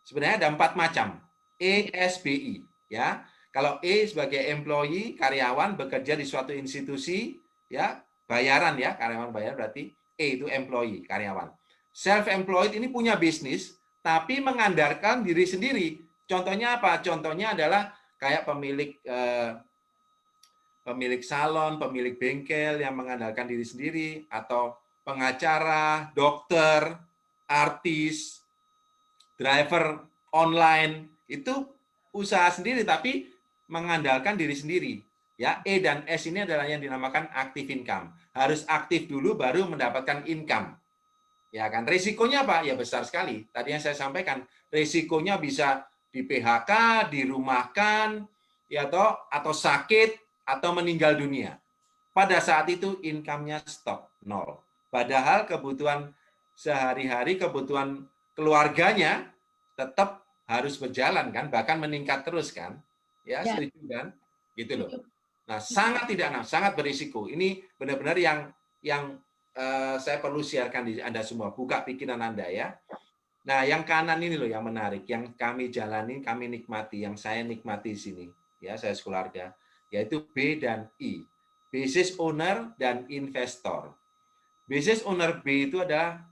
Sebenarnya ada 4 macam. ESBI, ya. Kalau E sebagai employee, karyawan bekerja di suatu institusi, ya, bayaran ya, karyawan bayar berarti E itu employee, karyawan. Self-employed ini punya bisnis, tapi mengandalkan diri sendiri. Contohnya apa? Contohnya adalah kayak pemilik salon, pemilik bengkel yang mengandalkan diri sendiri, atau pengacara, dokter, artis, driver online, itu usaha sendiri tapi mengandalkan diri sendiri. Ya, E dan S ini adalah yang dinamakan active income. Harus aktif dulu baru mendapatkan income. Ya kan, risikonya apa? Ya besar sekali. Tadi yang saya sampaikan, risikonya bisa di PHK, dirumahkan, ya atau sakit, atau meninggal dunia. Pada saat itu income-nya stop, nol. Padahal kebutuhan sehari-hari, kebutuhan keluarganya tetap harus berjalan kan, bahkan meningkat terus kan. Ya, setuju kan? Gitu loh. Nah, sangat sangat berisiko. Ini benar-benar yang saya perlu siarkan di Anda semua. Buka pikiran Anda ya. Nah, yang kanan ini loh yang menarik, yang kami jalani, kami nikmati, yang saya nikmati di sini. Ya, saya sekeluarga, yaitu B dan I. Business owner dan investor. Business owner B itu adalah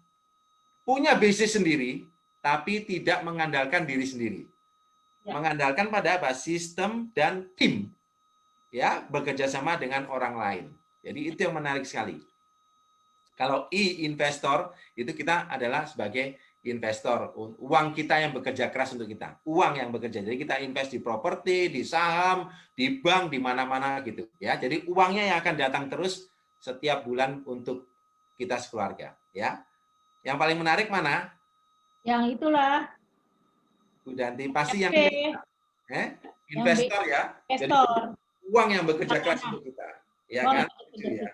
punya bisnis sendiri, tapi tidak mengandalkan diri sendiri. Mengandalkan pada apa? Sistem dan tim. Ya, bekerja sama dengan orang lain. Jadi itu yang menarik sekali. Kalau investor itu kita adalah sebagai investor, uang kita yang bekerja keras untuk kita, uang yang bekerja. Jadi kita invest di properti, di saham, di bank, di mana-mana gitu ya. Jadi uangnya yang akan datang terus setiap bulan untuk kita sekeluarga ya. Yang paling menarik mana? Yang itulah. Bu Danti pasti yang investor ya. Jadi uang yang bekerja keras untuk kita, ya kan? Ya.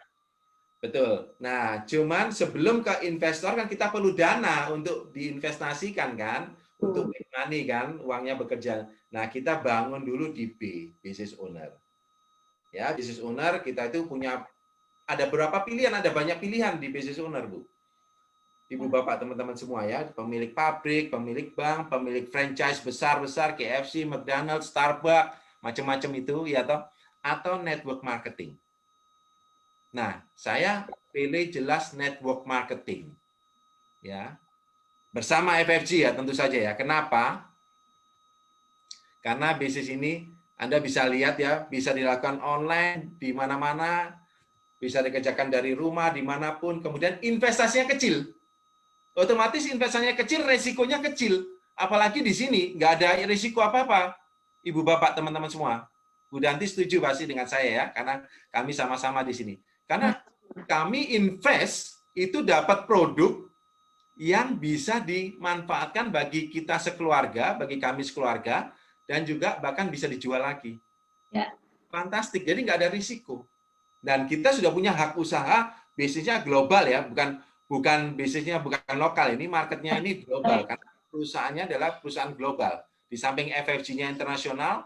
Betul. Nah, cuman sebelum ke investor kan kita perlu dana untuk diinvestasikan kan, untuk make money kan, uangnya bekerja. Nah, kita bangun dulu di B, business owner. Ya, business owner kita itu punya ada berapa pilihan, ada banyak pilihan di business owner, Bu. Ibu Bapak, teman-teman semua ya, pemilik pabrik, pemilik bank, pemilik franchise besar-besar, KFC, McDonald's, Starbucks, macam-macam itu ya toh, atau network marketing. Nah, saya pilih jelas network marketing. Ya. Bersama FFG ya tentu saja ya. Kenapa? Karena bisnis ini Anda bisa lihat ya, bisa dilakukan online di mana-mana, bisa dikerjakan dari rumah dimanapun, kemudian investasinya kecil. Otomatis investasinya kecil, resikonya kecil. Apalagi di sini nggak ada risiko apa-apa. Ibu Bapak, teman-teman semua. Bu Danti setuju pasti dengan saya ya, karena kami sama-sama di sini. Karena kami invest itu dapat produk yang bisa dimanfaatkan bagi kita sekeluarga, bagi kami sekeluarga, dan juga bahkan bisa dijual lagi. Ya. Fantastik, jadi nggak ada risiko. Dan kita sudah punya hak usaha, bisnisnya global ya, bukan bisnisnya bukan lokal, ini marketnya ini global, karena perusahaannya adalah perusahaan global. Di samping FFG-nya internasional,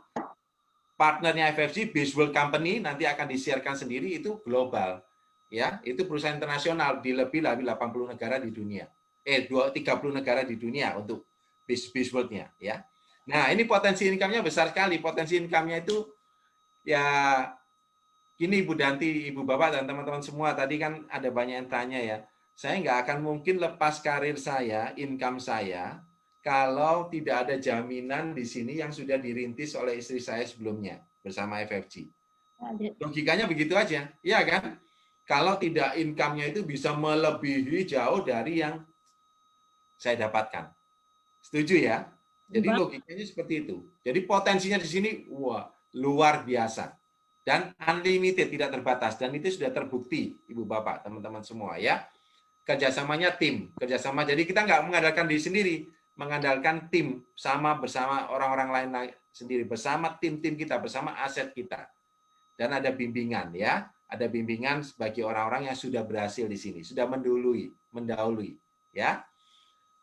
partnernya FFG, Baseball Company, nanti akan disiarkan sendiri, itu global. Ya, itu perusahaan internasional di lebih 80 negara di dunia. 30 negara di dunia untuk baseball-nya. Ya. Nah, ini potensi income-nya besar sekali. Potensi income-nya itu, ya, gini Bu Danti, Ibu Bapak, dan teman-teman semua, tadi kan ada banyak yang tanya ya, saya nggak akan mungkin lepas karir saya, income saya, kalau tidak ada jaminan di sini yang sudah dirintis oleh istri saya sebelumnya bersama FFG. Logikanya begitu aja, ya kan? Kalau tidak income-nya itu bisa melebihi jauh dari yang saya dapatkan. Setuju ya? Jadi logikanya seperti itu. Jadi potensinya di sini wah, luar biasa. Dan unlimited, tidak terbatas. Dan itu sudah terbukti, Ibu Bapak, teman-teman semua ya. Kerjasamanya tim, kerjasama. Jadi kita nggak mengandalkan diri sendiri, mengandalkan tim bersama orang-orang lain sendiri, bersama tim-tim kita, bersama aset kita. Dan ada bimbingan ya, ada bimbingan bagi orang-orang yang sudah berhasil di sini, sudah mendahului ya.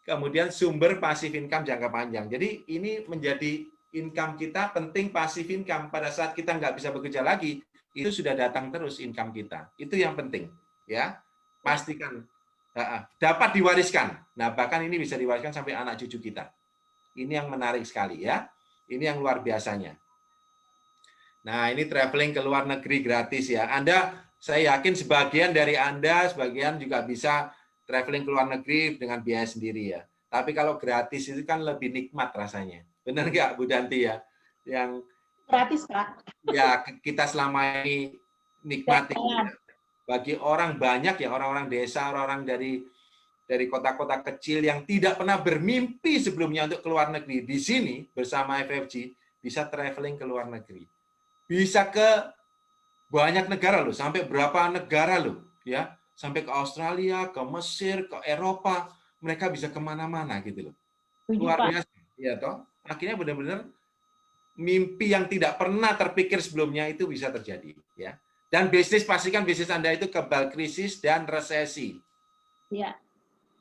kemudian sumber passive income jangka panjang. Jadi ini menjadi income kita penting, passive income. Pada saat kita nggak bisa bekerja lagi, itu sudah datang terus income kita. Itu yang penting, ya. Pastikan dapat diwariskan. Nah, bahkan ini bisa diwariskan sampai anak cucu kita. Ini yang menarik sekali, ya. Ini yang luar biasanya. Nah, ini traveling ke luar negeri gratis, ya. Saya yakin sebagian dari Anda, sebagian juga bisa traveling ke luar negeri dengan biaya sendiri, ya. Tapi kalau gratis itu kan lebih nikmat rasanya. Benar nggak, Bu Danti, ya? Yang Gratis, Pak. ya kita selama ini nikmati. Jalan. Bagi orang banyak, ya, orang-orang desa, orang-orang dari kota-kota kecil yang tidak pernah bermimpi sebelumnya untuk keluar negeri, di sini bersama FFG bisa traveling ke luar negeri. Bisa ke banyak negara loh, sampai berapa negara loh, ya, sampai ke Australia, ke Mesir, ke Eropa, mereka bisa kemana-mana gitu loh. Luar biasa, ya toh. Akhirnya benar-benar mimpi yang tidak pernah terpikir sebelumnya itu bisa terjadi, ya. Dan bisnis, pastikan bisnis Anda itu kebal krisis dan resesi. Ya.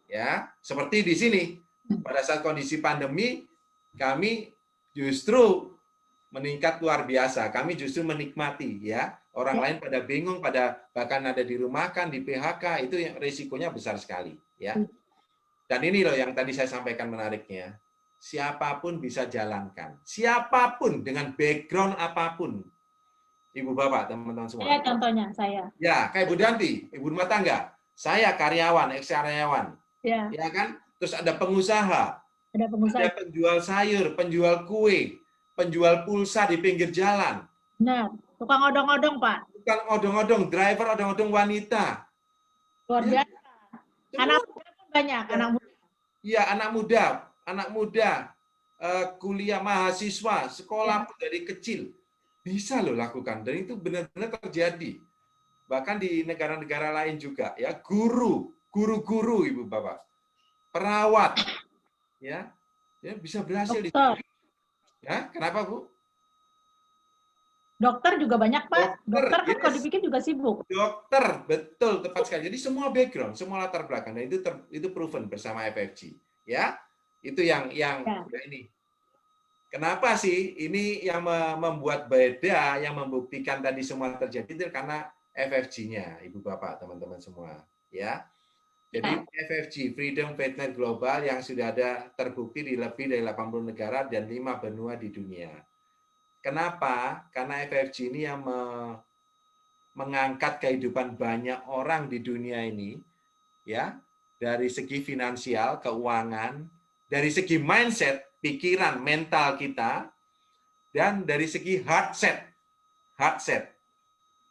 Ya, seperti di sini pada saat kondisi pandemi kami justru meningkat luar biasa. Kami justru menikmati, ya. Orang lain pada bingung, bahkan ada dirumahkan, di PHK, itu yang risikonya besar sekali, ya. Dan ini loh yang tadi saya sampaikan menariknya. Siapapun bisa jalankan. Siapapun dengan background apapun. Ibu bapak, teman-teman semua. Saya contohnya, saya. Ya, kayak Bu Danti, ibu rumah tangga. Saya karyawan, ex-karyawan. Ya. Ya kan? Terus ada pengusaha. Ada pengusaha. Ada penjual sayur, penjual kue, penjual pulsa di pinggir jalan. Benar. Tukang odong-odong, Pak. Tukang odong-odong, driver odong-odong wanita. Luar biasa. Anak muda pun banyak, anak muda. Iya, anak muda, kuliah, mahasiswa, sekolah dari kecil bisa loh lakukan, dan itu benar-benar terjadi. Bahkan di negara-negara lain juga, ya, guru-guru, ibu bapak, perawat, ya bisa berhasil di sini. Ya, kenapa, Bu? Dokter juga banyak, Pak. Dokter kan kalau Yes. dipikir juga sibuk. Dokter, betul, tepat sekali. Jadi semua background, semua latar belakang, dan itu proven bersama FFG, ya. Itu yang ya ini. Kenapa sih ini yang membuat beda, yang membuktikan tadi semua terjadi itu karena FFG-nya, Ibu Bapak, teman-teman semua, ya. Jadi FFG, Freedom Faith Global, yang sudah ada terbukti di lebih dari 80 negara dan 5 benua di dunia. Kenapa? Karena FFG ini yang mengangkat kehidupan banyak orang di dunia ini, ya, dari segi finansial, keuangan, dari segi mindset, pikiran, mental kita, dan dari segi heart set.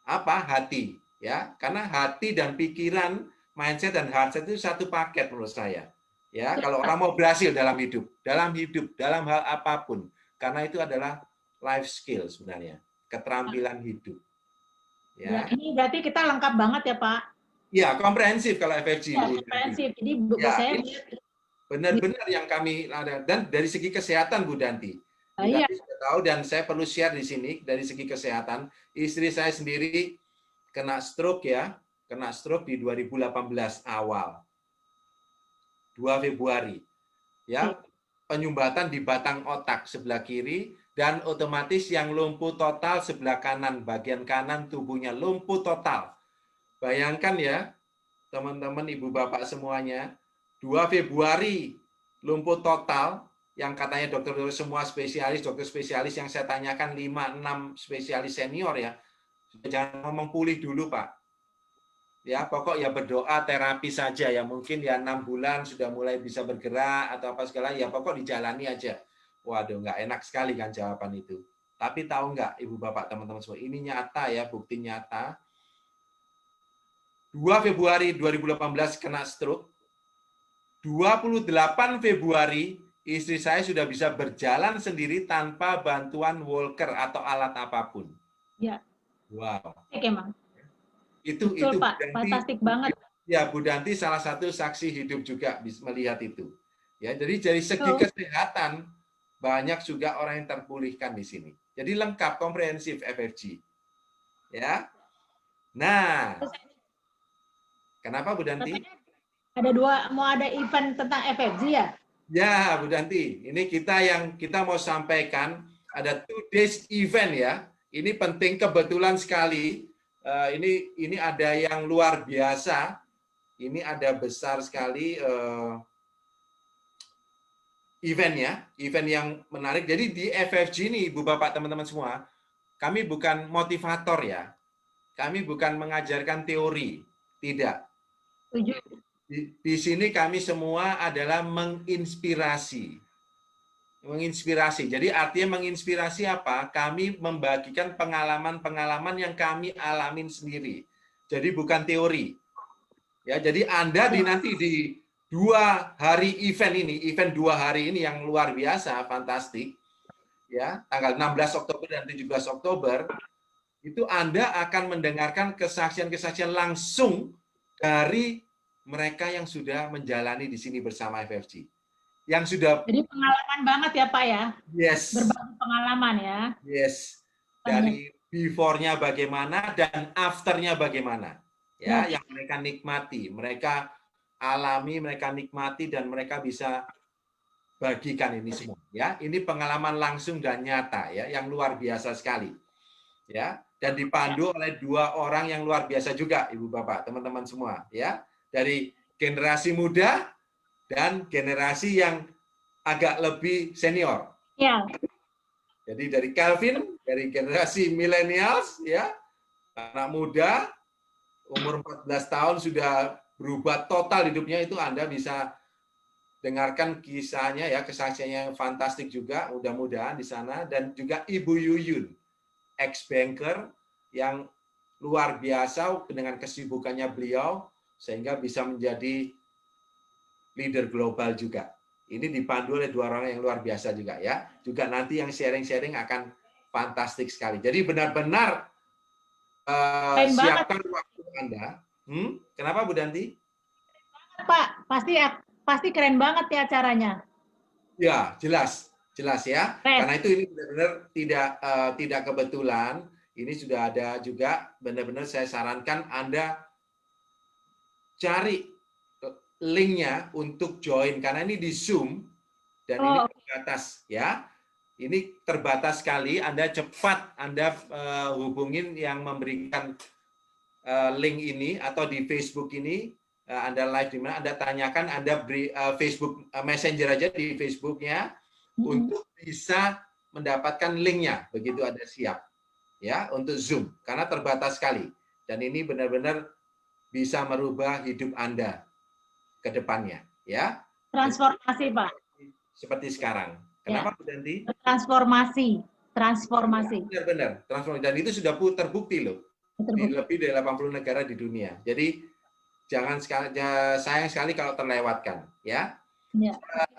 Apa? Hati, ya. Karena hati dan pikiran, mindset dan heart set itu satu paket menurut saya. Ya, kalau orang mau berhasil dalam hidup, dalam hal apapun, karena itu adalah life skill sebenarnya, keterampilan hidup. Ya, ini berarti kita lengkap banget ya, Pak. Ya, komprehensif kalau FFG. Ya, komprehensif. Jadi saya benar-benar yang kami ada, dan dari segi kesehatan, Bu Danti. Bu iya. Danti sudah tahu, dan saya perlu share di sini dari segi kesehatan. Istri saya sendiri kena stroke, ya, kena stroke di 2018 awal, 2 Februari, ya, penyumbatan di batang otak sebelah kiri, dan otomatis yang lumpuh total sebelah kanan, bagian kanan tubuhnya lumpuh total. Bayangkan ya, teman-teman, ibu bapak semuanya, 2 Februari lumpuh total, yang katanya dokter semua spesialis, dokter spesialis yang saya tanyakan 5-6 spesialis senior, ya, jangan ngomong pulih dulu, Pak. Ya, pokok ya berdoa, terapi saja, ya, mungkin ya 6 bulan sudah mulai bisa bergerak atau apa segala, ya pokok dijalani aja. Waduh, nggak enak sekali kan jawaban itu. Tapi tahu nggak, ibu bapak, teman-teman semua, ini nyata, ya, bukti nyata. 2 Februari 2018 kena stroke. 28 Februari istri saya sudah bisa berjalan sendiri tanpa bantuan walker atau alat apapun. Ya. Wow. Oke, Mang. Itu Pak, fantastik banget. Ya, Bu Danti salah satu saksi hidup juga melihat itu. Ya, jadi dari segi kesehatan banyak juga orang yang terpulihkan di sini. Jadi lengkap, komprehensif FFG. Ya. Nah, kenapa, Bu Danti? mau ada event tentang FFG ya? Ya, Bu Danti, ini kita mau sampaikan ada 2 days event ya. Ini penting kebetulan sekali. Ini ada yang luar biasa. Ini ada besar sekali eventnya, event yang menarik. Jadi di FFG ini, Ibu Bapak, teman-teman semua, kami bukan motivator ya. Kami bukan mengajarkan teori, tidak. Setuju. Di sini kami semua adalah menginspirasi. Menginspirasi. Jadi artinya menginspirasi apa? Kami membagikan pengalaman-pengalaman yang kami alamin sendiri. Jadi bukan teori. Ya, jadi Anda nanti di 2 hari event ini, event 2 hari ini yang luar biasa, fantastik, ya, tanggal 16 Oktober dan 17 Oktober, itu Anda akan mendengarkan kesaksian-kesaksian langsung dari mereka yang sudah menjalani di sini bersama FFG. Yang sudah, Jadi pengalaman banget ya Pak ya? yes, Berbagi pengalaman ya? yes, dari before-nya bagaimana dan after-nya bagaimana. Ya, yang mereka nikmati, mereka alami, mereka nikmati, dan mereka bisa bagikan ini semua. Ya, ini pengalaman langsung dan nyata ya, yang luar biasa sekali. Ya, dan dipandu oleh 2 orang yang luar biasa juga, Ibu Bapak, teman-teman semua. Ya, dari generasi muda dan generasi yang agak lebih senior. Ya. Jadi dari Calvin, dari generasi millennials, ya, anak muda, umur 14 tahun sudah berubah total hidupnya, itu Anda bisa dengarkan kisahnya ya, kesaksiannya yang fantastik juga, mudah-mudahan di sana. Dan juga Ibu Yuyun, ex-banker yang luar biasa dengan kesibukannya beliau, sehingga bisa menjadi leader global juga. Ini dipandu oleh 2 orang yang luar biasa juga ya. Juga nanti yang sharing-sharing akan fantastik sekali. Jadi benar-benar siapkan waktu Anda. Kenapa Bu Danti? Pak, pasti keren banget ya acaranya. Ya, jelas ya. Karena itu ini benar-benar tidak kebetulan. Ini sudah ada juga, benar-benar saya sarankan Anda cari linknya untuk join, karena ini di Zoom dan ini terbatas ya. Ini terbatas sekali. Anda cepat hubungin yang memberikan link ini, atau di Facebook ini Anda live di mana, Anda tanyakan, Anda beri Facebook Messenger aja di Facebooknya untuk bisa mendapatkan linknya begitu Anda siap ya untuk Zoom, karena terbatas sekali dan ini benar-benar bisa merubah hidup Anda ke depannya ya. Transformasi Pak. Seperti sekarang. Kenapa Bu Danti? Transformasi. Benar-benar transformasi, dan itu sudah terbukti loh. Di lebih dari 80 negara di dunia. Jadi sayang sekali kalau terlewatkan ya.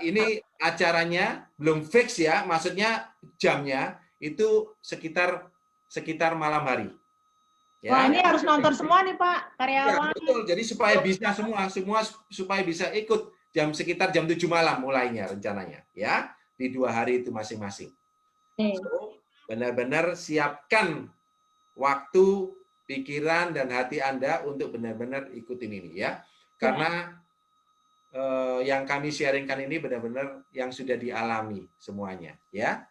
Ini acaranya belum fix ya, maksudnya jamnya itu sekitar malam hari. Ya. Wah, ini harus nonton semua nih Pak, karyawan. Ya, betul. Jadi supaya bisa semua supaya bisa ikut sekitar jam 7 malam mulainya rencananya ya, di 2 hari itu masing-masing. So, benar-benar siapkan waktu, pikiran dan hati Anda untuk benar-benar ikutin ini ya. Karena yang kami sharingkan ini benar-benar yang sudah dialami semuanya ya.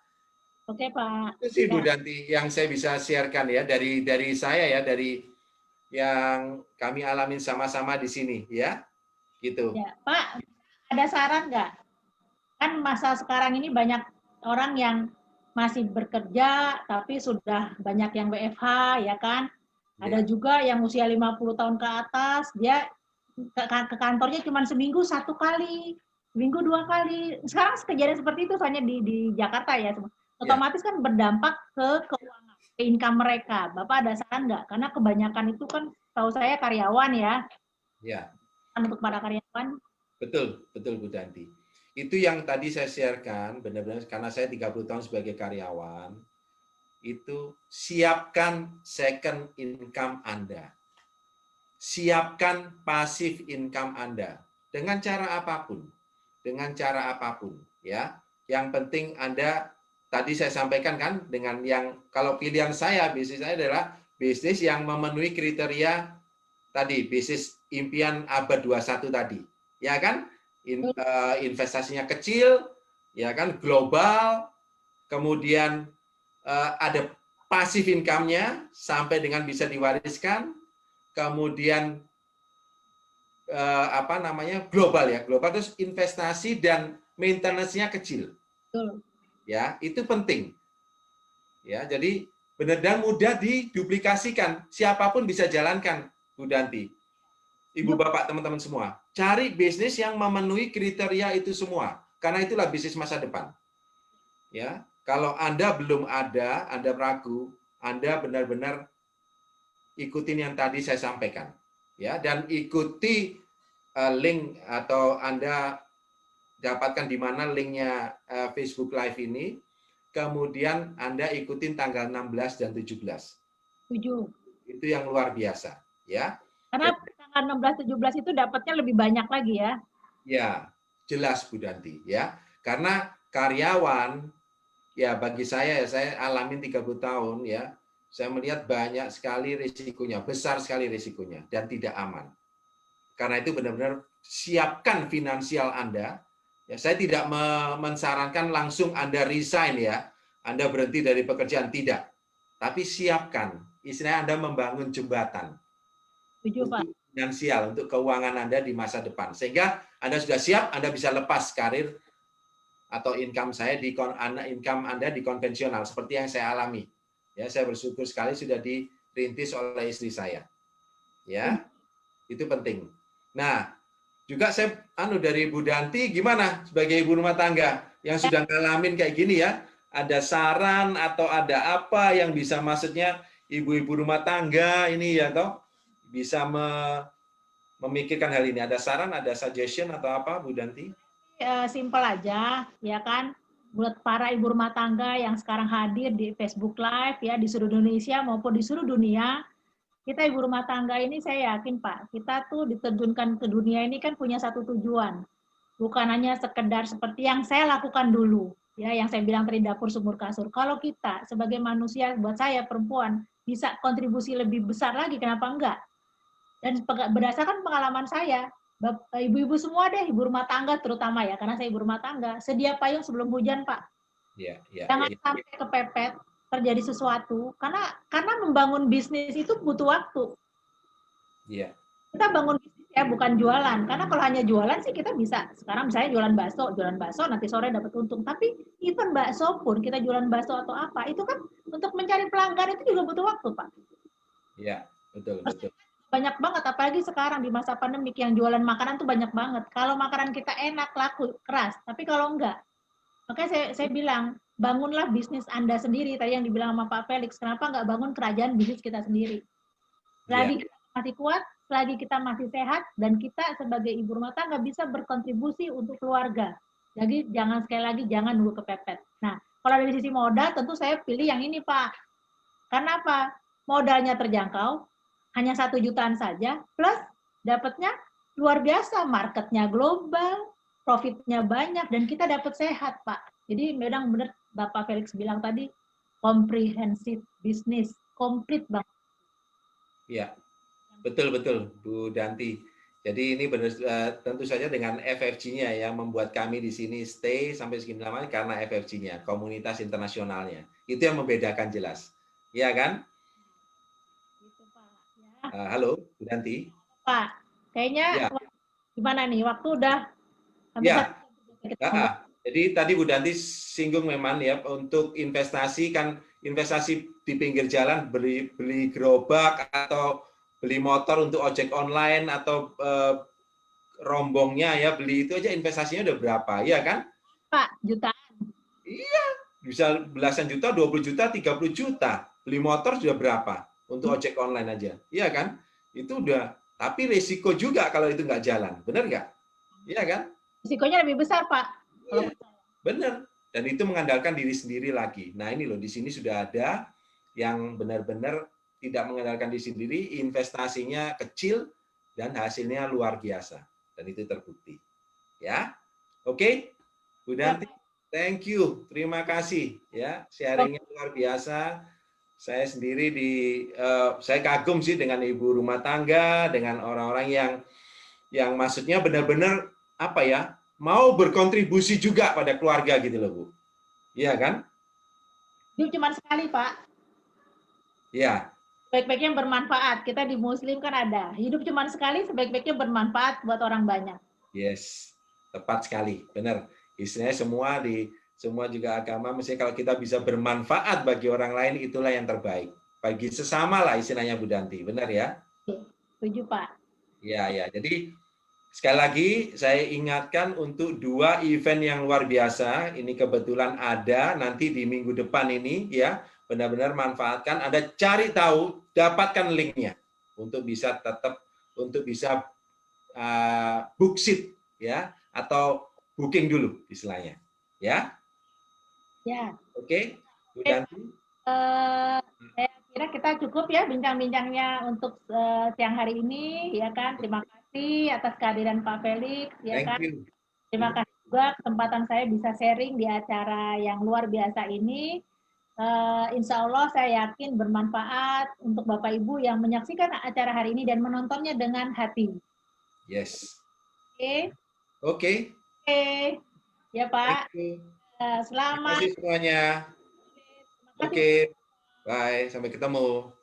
Oke Pak. Itu sih Bu Danti yang saya bisa sharekan ya, dari saya ya, dari yang kami alamin sama-sama di sini ya. Gitu. Ya, Pak, ada saran nggak? Kan masa sekarang ini banyak orang yang masih bekerja tapi sudah banyak yang WFH ya kan? Ada juga yang usia 50 tahun ke atas, dia ke kantornya cuma seminggu 1 kali, seminggu 2 kali. Sekarang kejadian seperti itu hanya di Jakarta ya. Otomatis kan berdampak ke keuangan, ke income mereka. Bapak ada saran nggak? Karena kebanyakan itu kan tahu saya karyawan ya. Ya. Untuk para karyawan. Betul Bu Danti. Itu yang tadi saya sharekan, benar-benar karena saya 30 tahun sebagai karyawan, itu siapkan second income Anda. Siapkan passive income Anda dengan cara apapun. Ya. Yang penting Anda, tadi saya sampaikan kan, dengan yang kalau pilihan saya, bisnis saya adalah bisnis yang memenuhi kriteria tadi, bisnis impian abad 21 tadi. ya kan? Investasinya kecil, ya kan? Global, kemudian ada passive income-nya sampai dengan bisa diwariskan, kemudian apa namanya, global ya, global, terus investasi dan maintenance-nya kecil. Betul. Ya, itu penting. Ya, jadi benar dan mudah diduplikasikan. Siapapun bisa jalankan, Bu Danti. Ibu Bapak, teman-teman semua. Cari bisnis yang memenuhi kriteria itu semua. Karena itulah bisnis masa depan. Ya, kalau Anda belum ada, Anda ragu, Anda benar-benar ikutin yang tadi saya sampaikan. Ya, dan ikuti link atau Anda dapatkan di mana linknya Facebook Live ini. Kemudian Anda ikutin tanggal 16 dan 17. Setuju. Itu yang luar biasa, ya. Karena tanggal 16-17 itu dapatnya lebih banyak lagi ya. Ya, jelas Bu Danti, ya. Karena karyawan, ya bagi saya alamin 30 tahun ya, saya melihat banyak sekali risikonya, besar sekali risikonya, dan tidak aman. Karena itu benar-benar siapkan finansial Anda. Ya, saya tidak mensarankan langsung Anda resign ya, Anda berhenti dari pekerjaan, tidak. Tapi siapkan, istilahnya Anda membangun jembatan. Setuju, Pak. Untuk finansial, untuk keuangan Anda di masa depan. Sehingga Anda sudah siap, Anda bisa lepas karir atau income Anda di konvensional, seperti yang saya alami. Ya, saya bersyukur sekali sudah dirintis oleh istri saya. Ya, itu penting. Nah, juga saya dari Bu Danti, gimana sebagai ibu rumah tangga yang sudah ngalamin kayak gini ya, ada saran atau ada apa yang bisa, maksudnya ibu-ibu rumah tangga ini ya toh bisa memikirkan hal ini. Ada saran, ada suggestion atau apa Bu Danti? Simpel aja, ya kan? Buat para ibu rumah tangga yang sekarang hadir di Facebook Live ya di seluruh Indonesia maupun di seluruh dunia, kita ibu rumah tangga ini saya yakin Pak, kita tuh diterjunkan ke dunia ini kan punya satu tujuan. Bukan hanya sekedar seperti yang saya lakukan dulu, ya yang saya bilang tadi dapur sumur kasur. Kalau kita sebagai manusia, buat saya perempuan, bisa kontribusi lebih besar lagi, kenapa enggak? Dan berdasarkan pengalaman saya, ibu-ibu semua deh, ibu rumah tangga terutama ya, karena saya ibu rumah tangga, sedia payung sebelum hujan Pak. Jangan sampai kepepet terjadi sesuatu, karena membangun bisnis itu butuh waktu. Kita bangun bisnis ya, bukan jualan. Karena kalau hanya jualan sih kita bisa. Sekarang misalnya jualan bakso, nanti sore dapat untung. Tapi even bakso pun, kita jualan bakso atau apa, itu kan untuk mencari pelanggan itu juga butuh waktu, Pak. Iya, betul. Banyak banget, apalagi sekarang di masa pandemik yang jualan makanan tuh banyak banget. Kalau makanan kita enak, laku, keras. Tapi kalau enggak, makanya saya bilang, bangunlah bisnis Anda sendiri. Tadi yang dibilang sama Pak Felix, kenapa nggak bangun kerajaan bisnis kita sendiri? Selagi kita masih kuat, selagi kita masih sehat, dan kita sebagai ibu rumah tangga bisa berkontribusi untuk keluarga. Jadi jangan sekali lagi, jangan nunggu kepepet. Nah, kalau dari sisi modal, tentu saya pilih yang ini Pak. Karena apa? Modalnya terjangkau, hanya 1 jutaan saja, plus dapatnya luar biasa, marketnya global, profitnya banyak, dan kita dapat sehat Pak. Jadi memang benar Bapak Felix bilang tadi, comprehensive business, komplit banget. Iya, betul Bu Danti. Jadi ini benar, tentu saja dengan FFG-nya yang membuat kami di sini stay sampai segini lama karena FFG-nya, komunitas internasionalnya. Itu yang membedakan jelas. Iya kan? Gitu, Pak. Ya. Halo, Bu Danti. Pak, kayaknya gimana nih? Waktu udah habis. Ya. Jadi tadi Bu Danti singgung memang ya, untuk investasi kan, investasi di pinggir jalan, beli gerobak atau beli motor untuk ojek online atau rombongnya ya, beli itu aja investasinya udah berapa, ya kan? Pak, jutaan. Iya, bisa belasan juta, 20 juta, 30 juta. Beli motor sudah berapa untuk ojek online aja, iya kan? Itu udah, tapi risiko juga kalau itu nggak jalan, benar nggak? Iya kan? Risikonya lebih besar, Pak. Iya, benar. Dan itu mengandalkan diri sendiri lagi. Nah ini loh, di sini sudah ada yang benar-benar tidak mengandalkan diri sendiri, investasinya kecil dan hasilnya luar biasa. Dan itu terbukti. Ya, oke, Bu Danti, thank you, terima kasih ya, sharingnya luar biasa. Saya sendiri saya kagum sih dengan ibu rumah tangga, dengan orang-orang yang maksudnya benar-benar apa ya, mau berkontribusi juga pada keluarga gitu loh Bu. Iya kan? Hidup cuma sekali, Pak. Iya. Sebaik-baiknya bermanfaat. Kita di Muslim kan ada. Hidup cuma sekali, sebaik-baiknya bermanfaat buat orang banyak. Yes, tepat sekali, benar. Istilahnya semua juga agama, misalnya kalau kita bisa bermanfaat bagi orang lain, itulah yang terbaik. Bagi sesama lah istilahnya Bu Danti, benar ya? Setuju, Pak. Ya, ya. Jadi sekali lagi saya ingatkan untuk 2 event yang luar biasa. Ini kebetulan ada nanti di minggu depan ini ya. Benar-benar manfaatkan. Anda cari tahu, dapatkan linknya untuk bisa book seat ya atau booking dulu istilahnya. Ya. Ya. Oke, Bu Danti. Saya kira kita cukup ya bincang-bincangnya untuk siang hari ini, ya kan? Terima kasih atas kehadiran Pak Felix, ya Thank kan? you. Terima kasih juga kesempatan saya bisa sharing di acara yang luar biasa ini. Insya Allah saya yakin bermanfaat untuk Bapak Ibu yang menyaksikan acara hari ini dan menontonnya dengan hati. Yes. Oke, Oke. oke, ya Thank Pak. you. Terima Selamat. kasih semuanya. Terima kasih. Oke. Bye. Sampai ketemu.